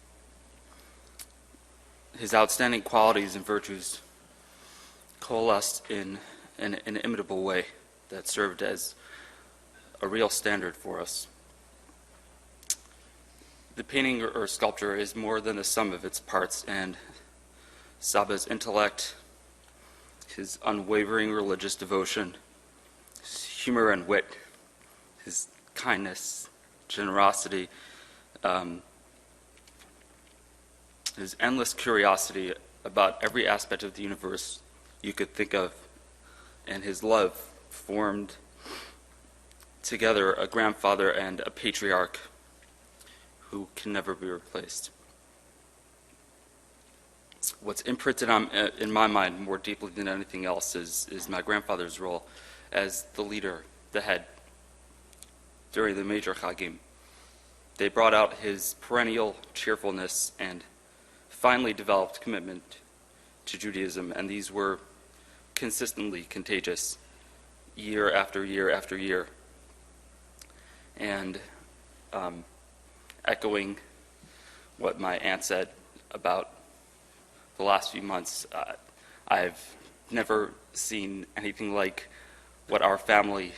S8: His outstanding qualities and virtues coalesced in an inimitable way that served as a real standard for us. The painting or sculpture is more than the sum of its parts, and Saba's intellect, his unwavering religious devotion, his humor and wit, his kindness, generosity, his endless curiosity about every aspect of the universe you could think of, and his love formed together a grandfather and a patriarch who can never be replaced. What's imprinted in my mind more deeply than anything else is my grandfather's role as the leader, the head, during the major Chagim. They brought out his perennial cheerfulness and finally developed commitment to Judaism, and these were consistently contagious year after year after year. And echoing what my aunt said about the last few months, I've never seen anything like what our family,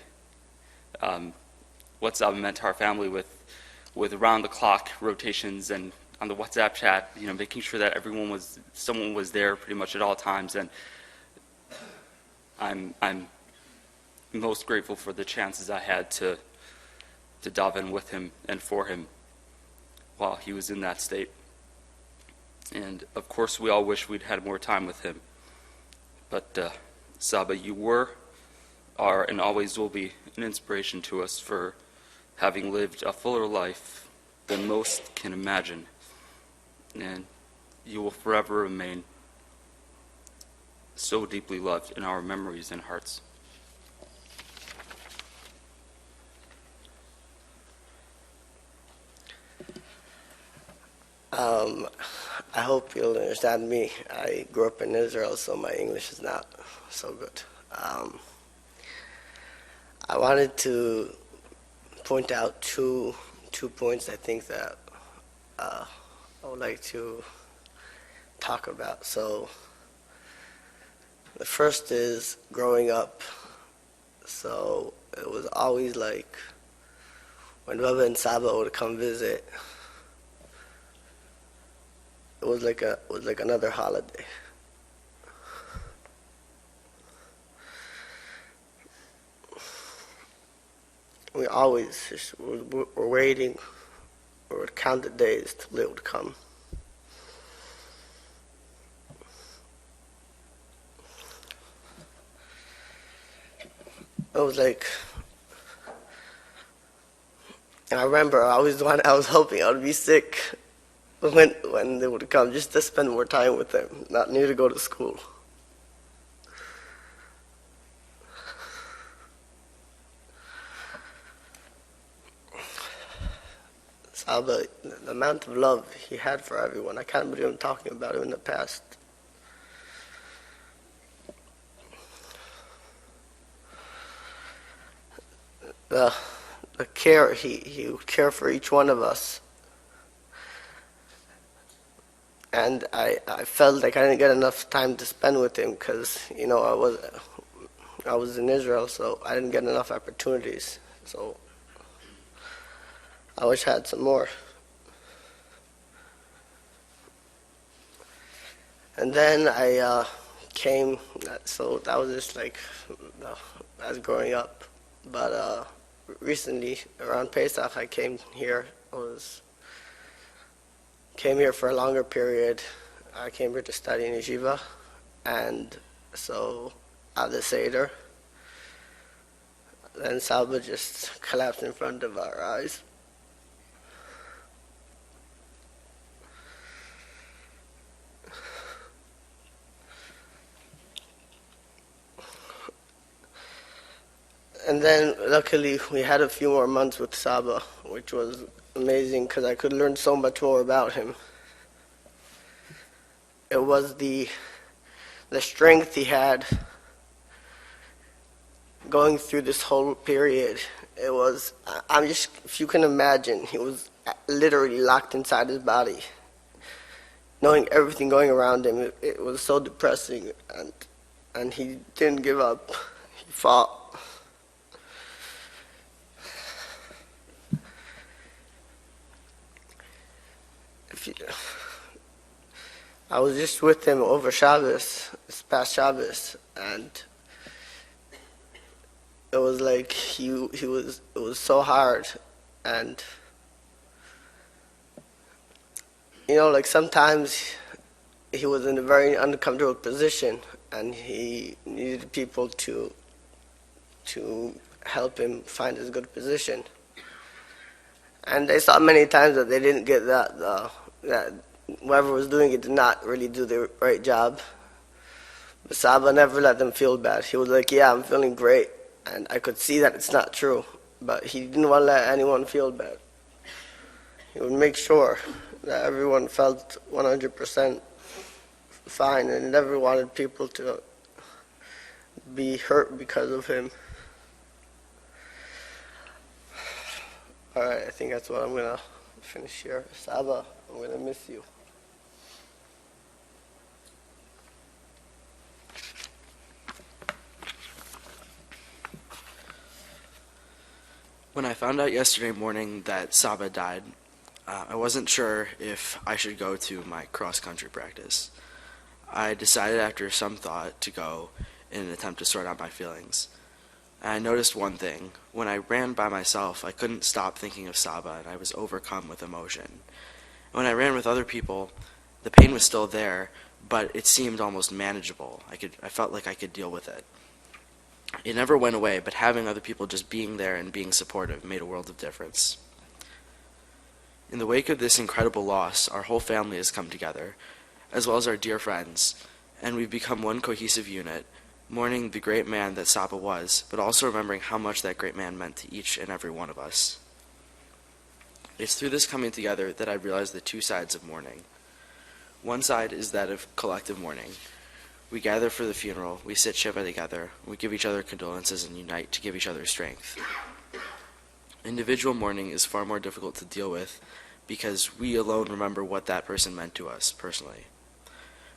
S8: what Saba meant to our family with around-the-clock rotations and on the WhatsApp chat, making sure that someone was there pretty much at all times. And I'm most grateful for the chances I had to daven with him and for him while he was in that state. And of course, we all wish we'd had more time with him. But Saba, you are, and always will be an inspiration to us for having lived a fuller life than most can imagine. And you will forever remain so deeply loved in our memories and hearts.
S9: I hope you'll understand me. I grew up in Israel, so my English is not so good. I wanted to point out two points I think that I would like to talk about. So the first is growing up. So it was always like when Baba and Saba would come visit, it was like another holiday. We always just were waiting, we would count the days till it would come. It was like, and I remember I was hoping I would be sick when they would come, just to spend more time with them, not need to go to school. Saba, the amount of love he had for everyone, I can't believe I'm talking about it in the past. The care, he would care for each one of us. And I felt like I didn't get enough time to spend with him because, you know, I was in Israel, so I didn't get enough opportunities. So I wish I had some more. And then I came, so that was just like as growing up. But recently, around Pesach, I came here. Came here for a longer period. I came here to study in yeshiva, and so at the Seder, then Saba just collapsed in front of our eyes. And then, luckily, we had a few more months with Saba, which was amazing because I could learn so much more about him. It was the strength he had going through this whole period. It was, if you can imagine, he was literally locked inside his body, knowing everything going around him. It was so depressing, and he didn't give up. He fought. I was just with him over Shabbos, this past Shabbos, and it was like it was so hard, and you know, like sometimes he was in a very uncomfortable position, and he needed people to help him find his good position. And they saw many times that they didn't get that whoever was doing it did not really do the right job. But Saba never let them feel bad. He was like, yeah, I'm feeling great. And I could see that it's not true. But he didn't want to let anyone feel bad. He would make sure that everyone felt 100% fine, and never wanted people to be hurt because of him. All right, I think that's what I'm going to finish here. Saba, I'm going to miss you.
S4: When I found out yesterday morning that Saba died, I wasn't sure if I should go to my cross-country practice. I decided after some thought to go in an attempt to sort out my feelings. And I noticed one thing. When I ran by myself, I couldn't stop thinking of Saba, and I was overcome with emotion. When I ran with other people, the pain was still there, but it seemed almost manageable. I felt like I could deal with it. It never went away, but having other people just being there and being supportive made a world of difference. In the wake of this incredible loss, our whole family has come together, as well as our dear friends,
S10: and we've become one cohesive unit, mourning the great man that Saba was, but also remembering how much that great man meant to each and every one of us. It's through this coming together that I realized the two sides of mourning. One side is that of collective mourning. We gather for the funeral, we sit Shiva together, we give each other condolences and unite to give each other strength. Individual mourning is far more difficult to deal with because we alone remember what that person meant to us personally.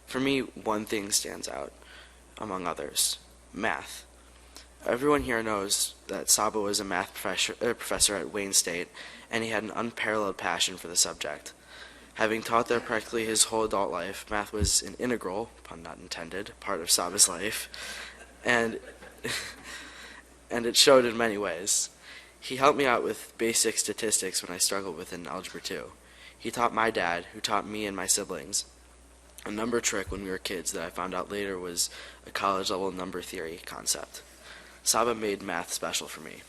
S10: For me, one thing stands out, among others: math. Everyone here knows that Saba was a math professor at Wayne State, and he had an unparalleled passion for the subject. Having taught there practically his whole adult life, math was an integral, pun not intended, part of Saba's life, and it showed in many ways. He helped me out with basic statistics when I struggled with in Algebra 2. He taught my dad, who taught me and my siblings, a number trick when we were kids that I found out later was a college-level number theory concept. Saba made math special for me.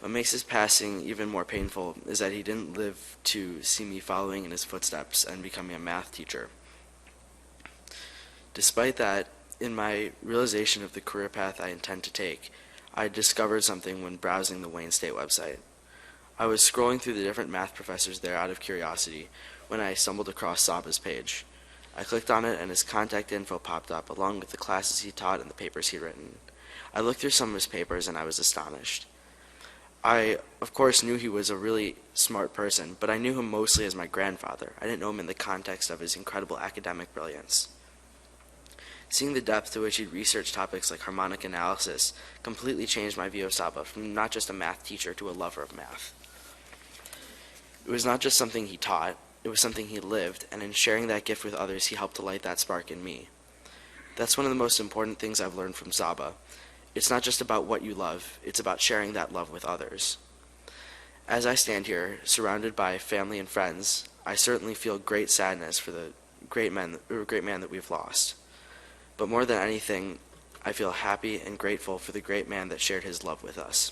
S10: What makes his passing even more painful is that he didn't live to see me following in his footsteps and becoming a math teacher. Despite that, in my realization of the career path I intend to take, I discovered something when browsing the Wayne State website. I was scrolling through the different math professors there out of curiosity when I stumbled across Saba's page. I clicked on it and his contact info popped up along with the classes he taught and the papers he'd written. I looked through some of his papers and I was astonished. I, of course, knew he was a really smart person, but I knew him mostly as my grandfather. I didn't know him in the context of his incredible academic brilliance. Seeing the depth to which he'd researched topics like harmonic analysis completely changed my view of Saba from not just a math teacher to a lover of math. It was not just something he taught, it was something he lived, and in sharing that gift with others, he helped to light that spark in me. That's one of the most important things I've learned from Saba. It's not just about what you love, it's about sharing that love with others. As I stand here, surrounded by family and friends, I certainly feel great sadness for the great man that we've lost. But more than anything, I feel happy and grateful for the great man that shared his love with us.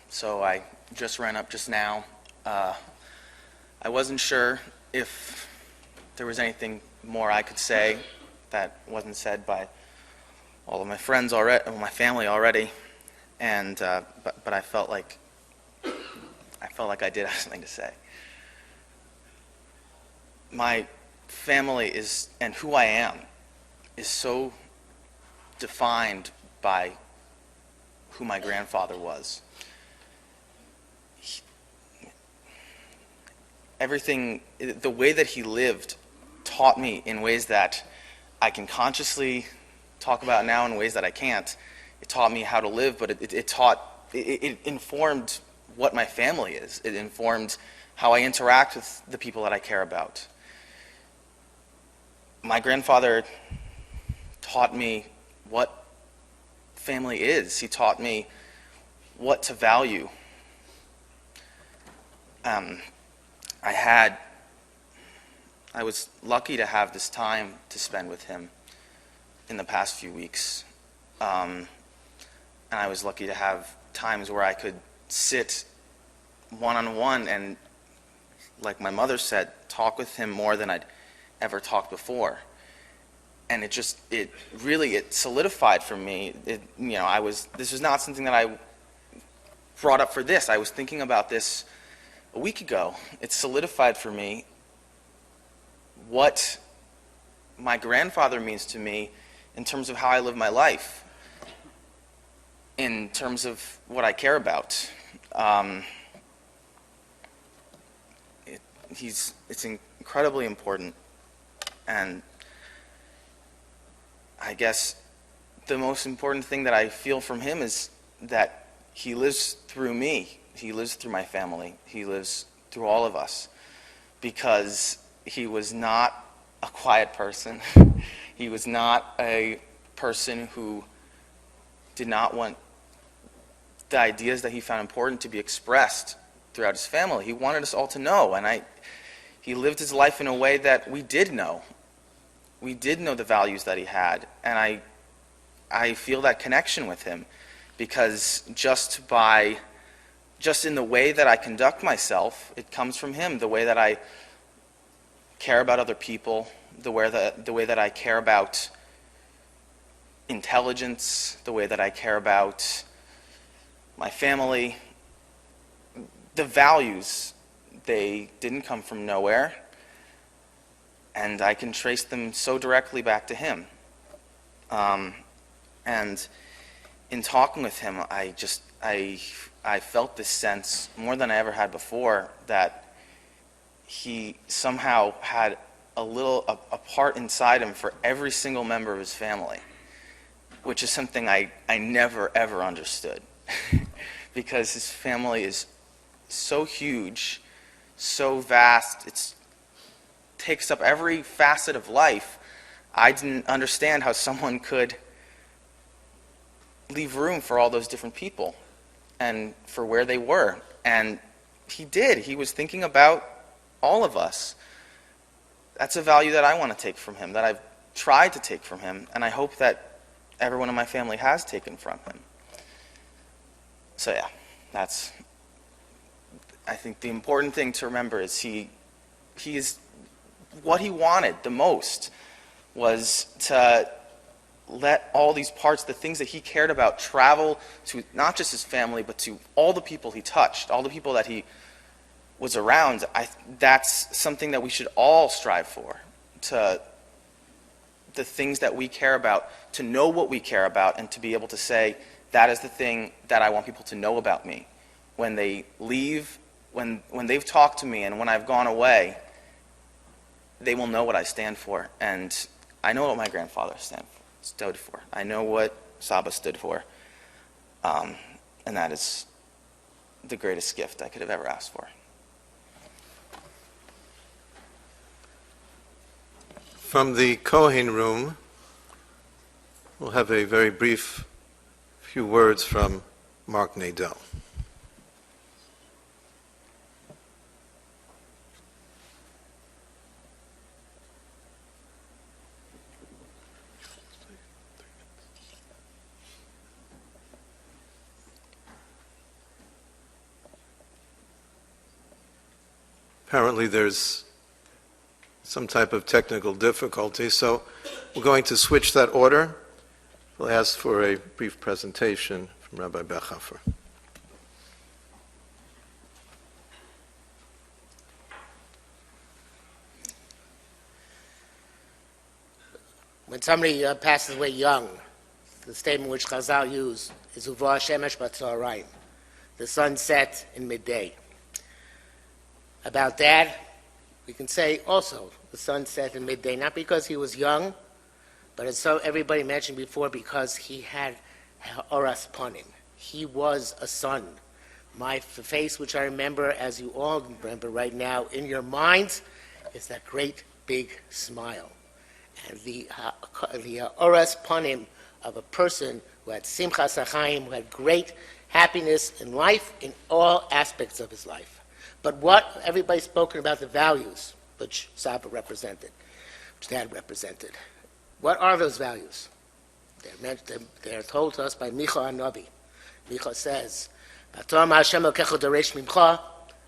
S11: So I just ran up just now. I wasn't sure if there was anything more I could say that wasn't said by all of my friends already, my family already, and but I felt like I did have something to say. My family is, and who I am, is so defined by who my grandfather was. Everything, the way that he lived taught me in ways that I can consciously talk about now, in ways that I can't. It taught me how to live, but it informed what my family is. It informed how I interact with the people that I care about. My grandfather taught me what family is. He taught me what to value. I was lucky to have this time to spend with him in the past few weeks. And I was lucky to have times where I could sit one-on-one and, like my mother said, talk with him more than I'd ever talked before. And it really solidified for me. This was not something that I brought up for this. I was thinking about this a week ago. It solidified for me what my grandfather means to me in terms of how I live my life, in terms of what I care about. It's incredibly important, and I guess the most important thing that I feel from him is that he lives through me. He lives through my family. He lives through all of us, because he was not a quiet person. He was not a person who did not want the ideas that he found important to be expressed throughout his family. He wanted us all to know, and he lived his life in a way that we did know. We did know the values that he had, and I feel that connection with him, because just by just in the way that I conduct myself, it comes from him. The way that I care about other people, the way that I care about intelligence, the way that I care about my family. The values, they didn't come from nowhere, and I can trace them so directly back to him. And in talking with him, I felt this sense, more than I ever had before, that he somehow had a part inside him for every single member of his family, which is something I never, ever understood. Because his family is so huge, so vast, it takes up every facet of life. I didn't understand how someone could leave room for all those different people and for where they were. And he did. He was thinking about all of us. That's a value that I want to take from him, that I've tried to take from him, and I hope that everyone in my family has taken from him. So yeah, I think the important thing to remember is he is, what he wanted the most was to let all these parts, the things that he cared about, travel to not just his family, but to all the people he touched, all the people that he was around. That's something that we should all strive for, to the things that we care about, to know what we care about, and to be able to say, that is the thing that I want people to know about me. When they leave, when they've talked to me, and when I've gone away, they will know what I stand for. And I know what my grandfather stood for. I know what Saba stood for. And that is the greatest gift I could have ever asked for.
S2: From the Kohen room, we'll have a very brief few words from Mark Nadell. Apparently there's some type of technical difficulty, so we're going to switch that order. We'll ask for a brief presentation from Rabbi Bechhofer.
S12: When somebody passes away young, the statement which Chazal use is Uva Shemesh Batzarayim, the sun set in midday. About Dad, we can say also the sun set in midday, not because he was young, but as so everybody mentioned before, because he had Oras Panim. He was a son. My face, which I remember, as you all remember right now in your minds, is that great big smile. And the Oras Panim of a person who had Simchas HaChaim, who had great happiness in life, in all aspects of his life. But what everybody's spoken about, the values which Saba represented, which Dad represented. What are those values? They're told to us by Micha HaNavi. Micha says, "V'torah Hashem Elokecha doresh mimcha,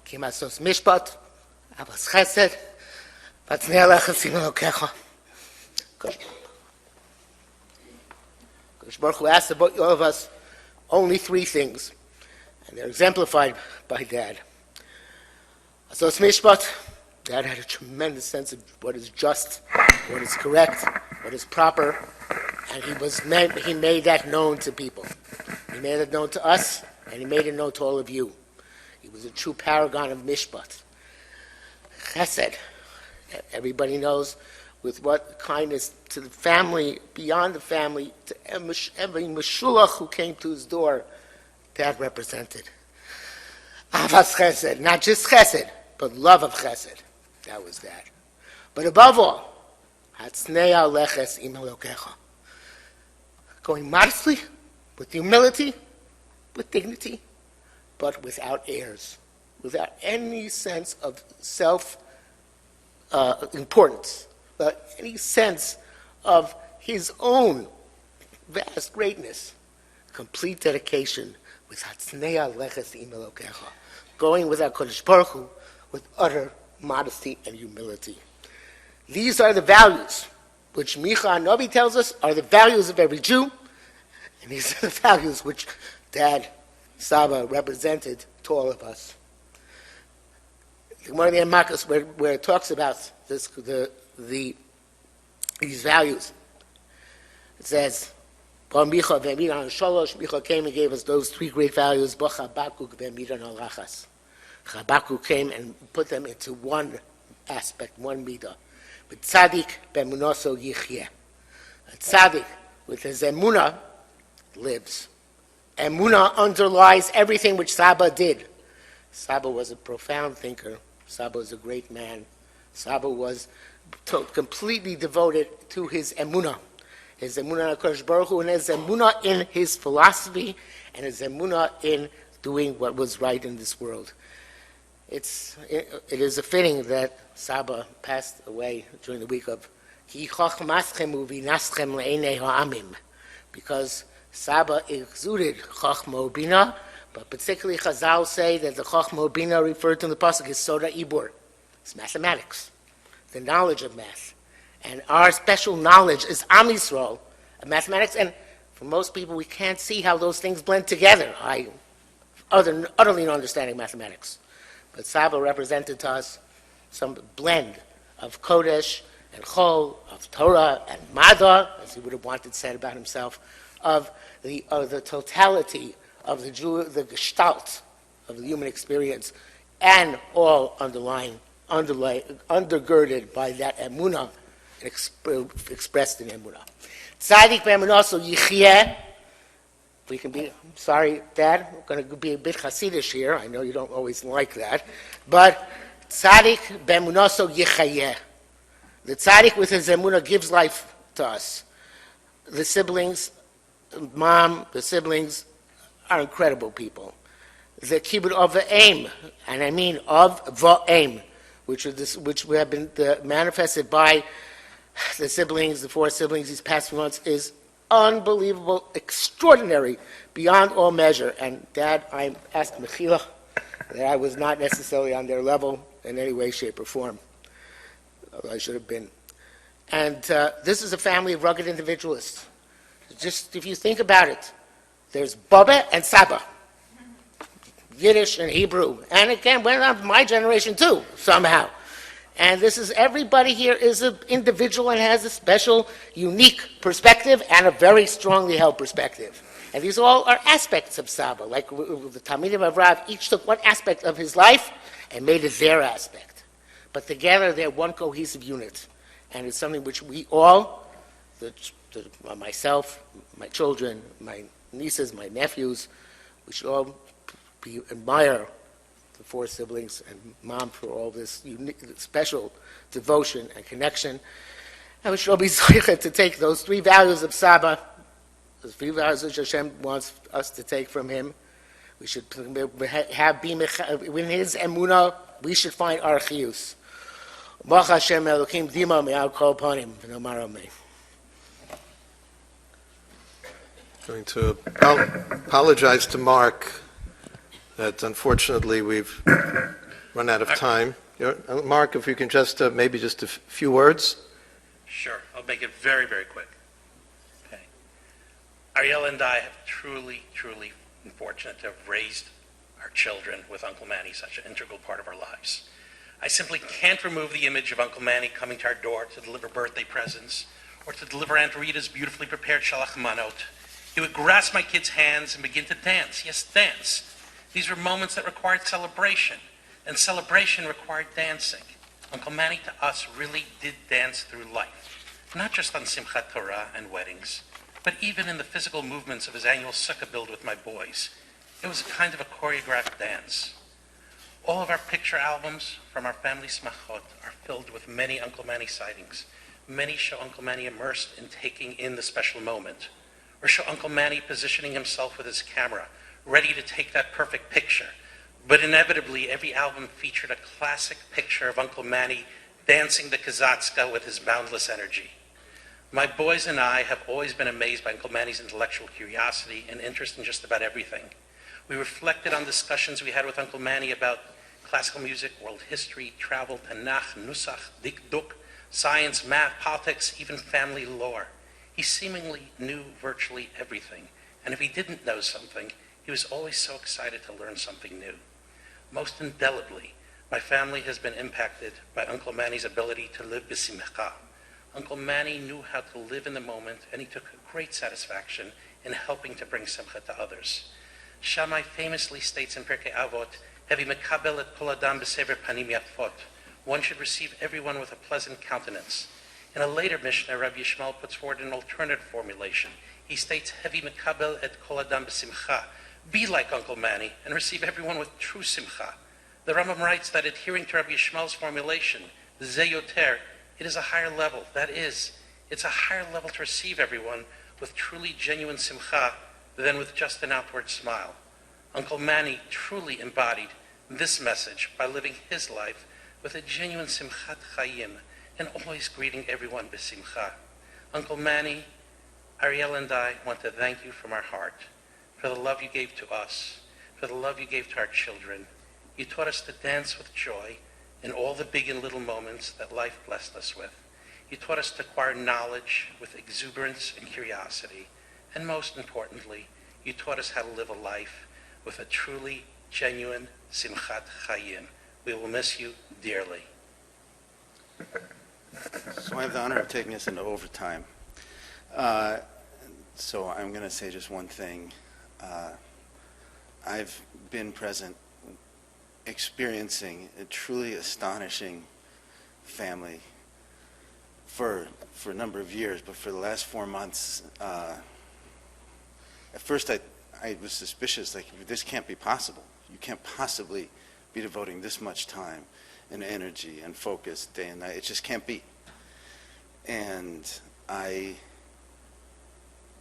S12: ki masos mishpat, avos chesed, v'tznei alecha sim Elokecha." Baruch Hu asked about all of us only three things, and they're exemplified by Dad. Asos mishpat, Dad had a tremendous sense of what is just, what is correct, what is proper, and he made that known to people. He made it known to us, and he made it known to all of you. He was a true paragon of mishpat. Chesed, everybody knows with what kindness to the family, beyond the family, to every meshulach who came to his door, Dad represented. Avas chesed, not just chesed, but love of chesed. That was that. But above all, hatznei aleches im Elokecha. Going modestly, with humility, with dignity, but without airs, without any sense of self-importance, but any sense of his own vast greatness. Complete dedication with Hatznea Leches Im Elokecha, going with our Kodesh Baruch Hu with utter modesty and humility. These are the values which Micha Novi tells us are the values of every Jew, and these are the values which Dad, Saba represented to all of us. The Gemara in Makos, where it talks about this, these values, it says, Micha came and gave us those three great values. Chabakuk came and put them into one aspect, one midah. But tzaddik be'emunaso yichyeh. A tzaddik with his emunah lives. Emunah underlies everything which Saba did. Saba was a profound thinker. Saba was a great man. Saba was completely devoted to his emunah in HaKadosh Baruch Hu, and his emunah in his philosophy, and his emunah in doing what was right in this world. It is a fitting that Saba passed away during the week of Ki chochmaschem uvinaschem le'enei ha'amim, because Saba exuded chochma ubina, but particularly Chazal say that the chochma ubina referred to in the pasuk is soda ibur. It's mathematics, the knowledge of math. And our special knowledge is Am Yisrael of mathematics, and for most people we can't see how those things blend together. I utterly no understanding mathematics. But Saba represented to us some blend of Kodesh and Chol, of Torah and Mada, as he would have wanted said about himself, of the totality of the gestalt of the human experience, and all undergirded by that emunah expressed in emunah. Tzaddik be'emunaso yichyeh. We can be, I'm sorry, Dad, I'm going to be a bit Hasidish here. I know you don't always like that. But tzaddik be'emunaso yichayeh. The tzaddik with his emunah gives life to us. The siblings, mom, the siblings are incredible people. The kibbud of the aim, and I mean of the aim, which have been manifested by the siblings, the four siblings these past few months, is unbelievable, extraordinary, beyond all measure. And Dad, I asked Mechila that I was not necessarily on their level in any way, shape, or form. Although I should have been. And this is a family of rugged individualists. Just if you think about it, there's Baba and Saba, Yiddish and Hebrew. And again, went on my generation too, somehow. And this is, everybody here is an individual and has a special, unique perspective and a very strongly held perspective. And these all are aspects of Saba. Like the Talmidim of Rav, each took one aspect of his life and made it their aspect. But together they're one cohesive unit. And it's something which we all, myself, my children, my nieces, my nephews, we should all admire the four siblings and Mom for all this unique, special devotion and connection. And we should all be zeicher to take those three values of Saba, those three values which Hashem wants us to take from him. We should have in his emunah, we should find our chiyus. Baruch Hashem Elokim Dima Me'al Kol Panim V'nomar Amen.
S2: Going to apologize to Mark that unfortunately we've run out of time. Mark, if you can just maybe just a few words.
S13: Sure, I'll make it very, very quick. Okay. Ariel and I have truly been fortunate to have raised our children with Uncle Manny, such an integral part of our lives. I simply can't remove the image of Uncle Manny coming to our door to deliver birthday presents or to deliver Aunt Rita's beautifully prepared shalach manot. He would grasp my kids' hands and begin to dance. Yes, dance. These were moments that required celebration, and celebration required dancing. Uncle Manny to us really did dance through life, not just on Simchat Torah and weddings, but even in the physical movements of his annual sukkah build with my boys. It was a kind of a choreographed dance. All of our picture albums from our family smachot are filled with many Uncle Manny sightings. Many show Uncle Manny immersed in taking in the special moment, or show Uncle Manny positioning himself with his camera, ready to take that perfect picture. But inevitably, every album featured a classic picture of Uncle Manny dancing the kazatska with his boundless energy. My boys and I have always been amazed by Uncle Manny's intellectual curiosity and interest in just about everything. We reflected on discussions we had with Uncle Manny about classical music, world history, travel, Tanakh, Nusach, Dikduk, science, math, politics, even family lore. He seemingly knew virtually everything, and if he didn't know something, he was always so excited to learn something new. Most indelibly, my family has been impacted by Uncle Manny's ability to live b'simcha. Uncle Manny knew how to live in the moment, and he took great satisfaction in helping to bring simcha to others. Shammai famously states in Pirkei Avot, "Hevi mekabel et kol adam b'sever panim yafot." One should receive everyone with a pleasant countenance. In a later Mishnah, Rabbi Yishmael puts forward an alternative formulation. He states, "Hevi mekabel et kol adam b'simcha." Be like Uncle Manny and receive everyone with true simcha. The Rambam writes that adhering to Rabbi Yishmael's formulation, Ze Yoter, it is a higher level. That is, it's a higher level to receive everyone with truly genuine simcha than with just an outward smile. Uncle Manny truly embodied this message by living his life with a genuine simchat chayim and always greeting everyone b'simcha. Uncle Manny, Ariel and I want to thank you from our heart for the love you gave to us, for the love you gave to our children. You taught us to dance with joy in all the big and little moments that life blessed us with. You taught us to acquire knowledge with exuberance and curiosity. And most importantly, you taught us how to live a life with a truly genuine simchat chayim. We will miss you dearly.
S1: So I have the honor of taking us into overtime. So I'm going to say just one thing. I've been present, experiencing a truly astonishing family for a number of years, but for the last 4 months, at first I was suspicious, like, this can't be possible. You can't possibly be devoting this much time and energy and focus day and night. It just can't be. And I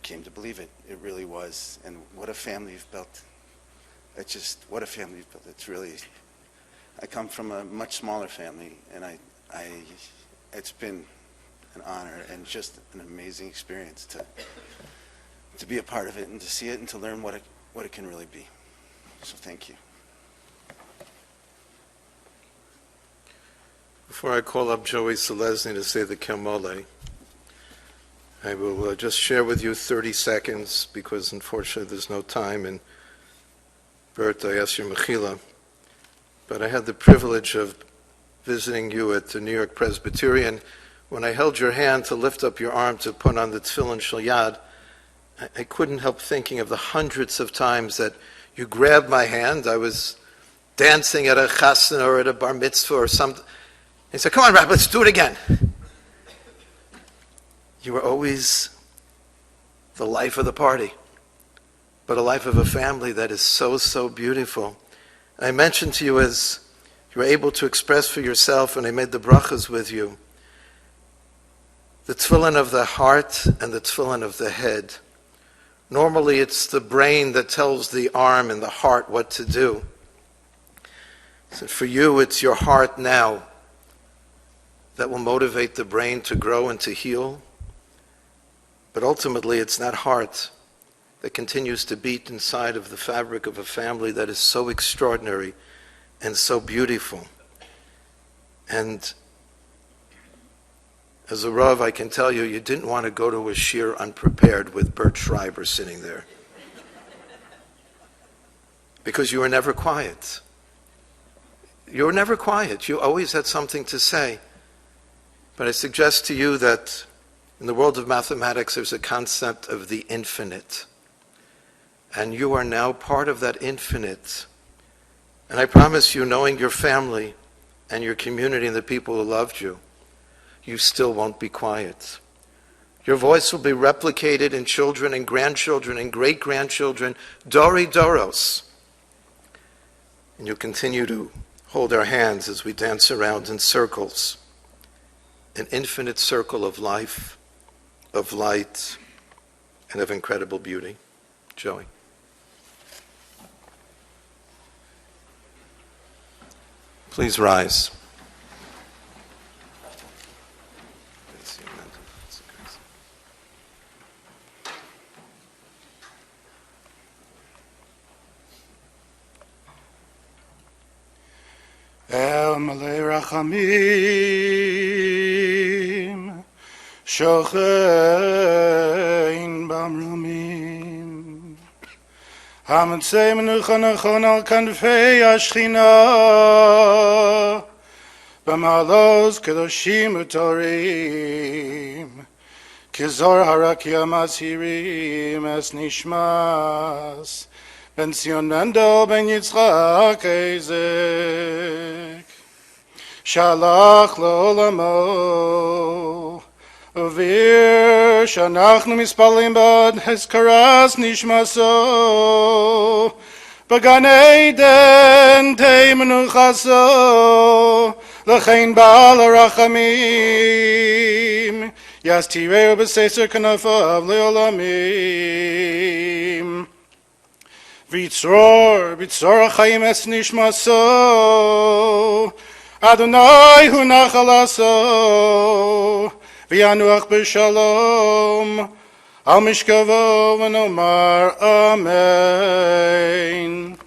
S1: came to believe it. It really was. And what a family you've built. What a family you've built. It's really, I come from a much smaller family, and it's been an honor and just an amazing experience to be a part of it and to see it and to learn what it can really be. So thank you.
S2: Before I call up Joey Selesny to say the Kermole, I will just share with you 30 seconds, because unfortunately there's no time, and Bert, I ask your mechila, but I had the privilege of visiting you at the New York Presbyterian. When I held your hand to lift up your arm to put on the tefillin shel yad, I couldn't help thinking of the hundreds of times that you grabbed my hand. I was dancing at a chasna or at a bar mitzvah or something. He said, "Come on, Rabbi, let's do it again." You were always the life of the party, but a life of a family that is so, so beautiful. I mentioned to you, as you were able to express for yourself, and I made the brachas with you, the tefillin of the heart and the tefillin of the head. Normally it's the brain that tells the arm and the heart what to do. So for you, it's your heart now that will motivate the brain to grow and to heal. But ultimately, it's that heart that continues to beat inside of the fabric of a family that is so extraordinary and so beautiful. And as a Rav, I can tell you, you didn't want to go to a shir unprepared with Bert Schreiber sitting there, because you were never quiet. You were never quiet. You always had something to say. But I suggest to you that in the world of mathematics, there's a concept of the infinite. And you are now part of that infinite. And I promise you, knowing your family and your community and the people who loved you, you still won't be quiet. Your voice will be replicated in children and grandchildren and great-grandchildren, Dori Doros. And you'll continue to hold our hands as we dance around in circles, an infinite circle of life, of light, and of incredible beauty. Joey. Please rise.
S14: El Malay Rachamim, Shochein Bamrumim. Hamitzei Menucha Nachon al Kanfei Ashchina, B'malos Kedoshim Utorim, Kizor Harakia Masirim Es Nishmas, Ben Zion Mendel Ben Yitzchak Ezek, Shalach L'olamo, Uvir Shanachnu Mispalim Bad Heskaras Nishmaso, B'gan Eden Tei Menuchaso, L'chein Baal HaRachamim, Yas Tireu B'Seser Kanafav Leolamim. Vitzor HaChaim Es Nishmaso, Adonai Hu Nachalaso, V'yanuach B'Shalom, Al Mishkavo V'nomar Amen.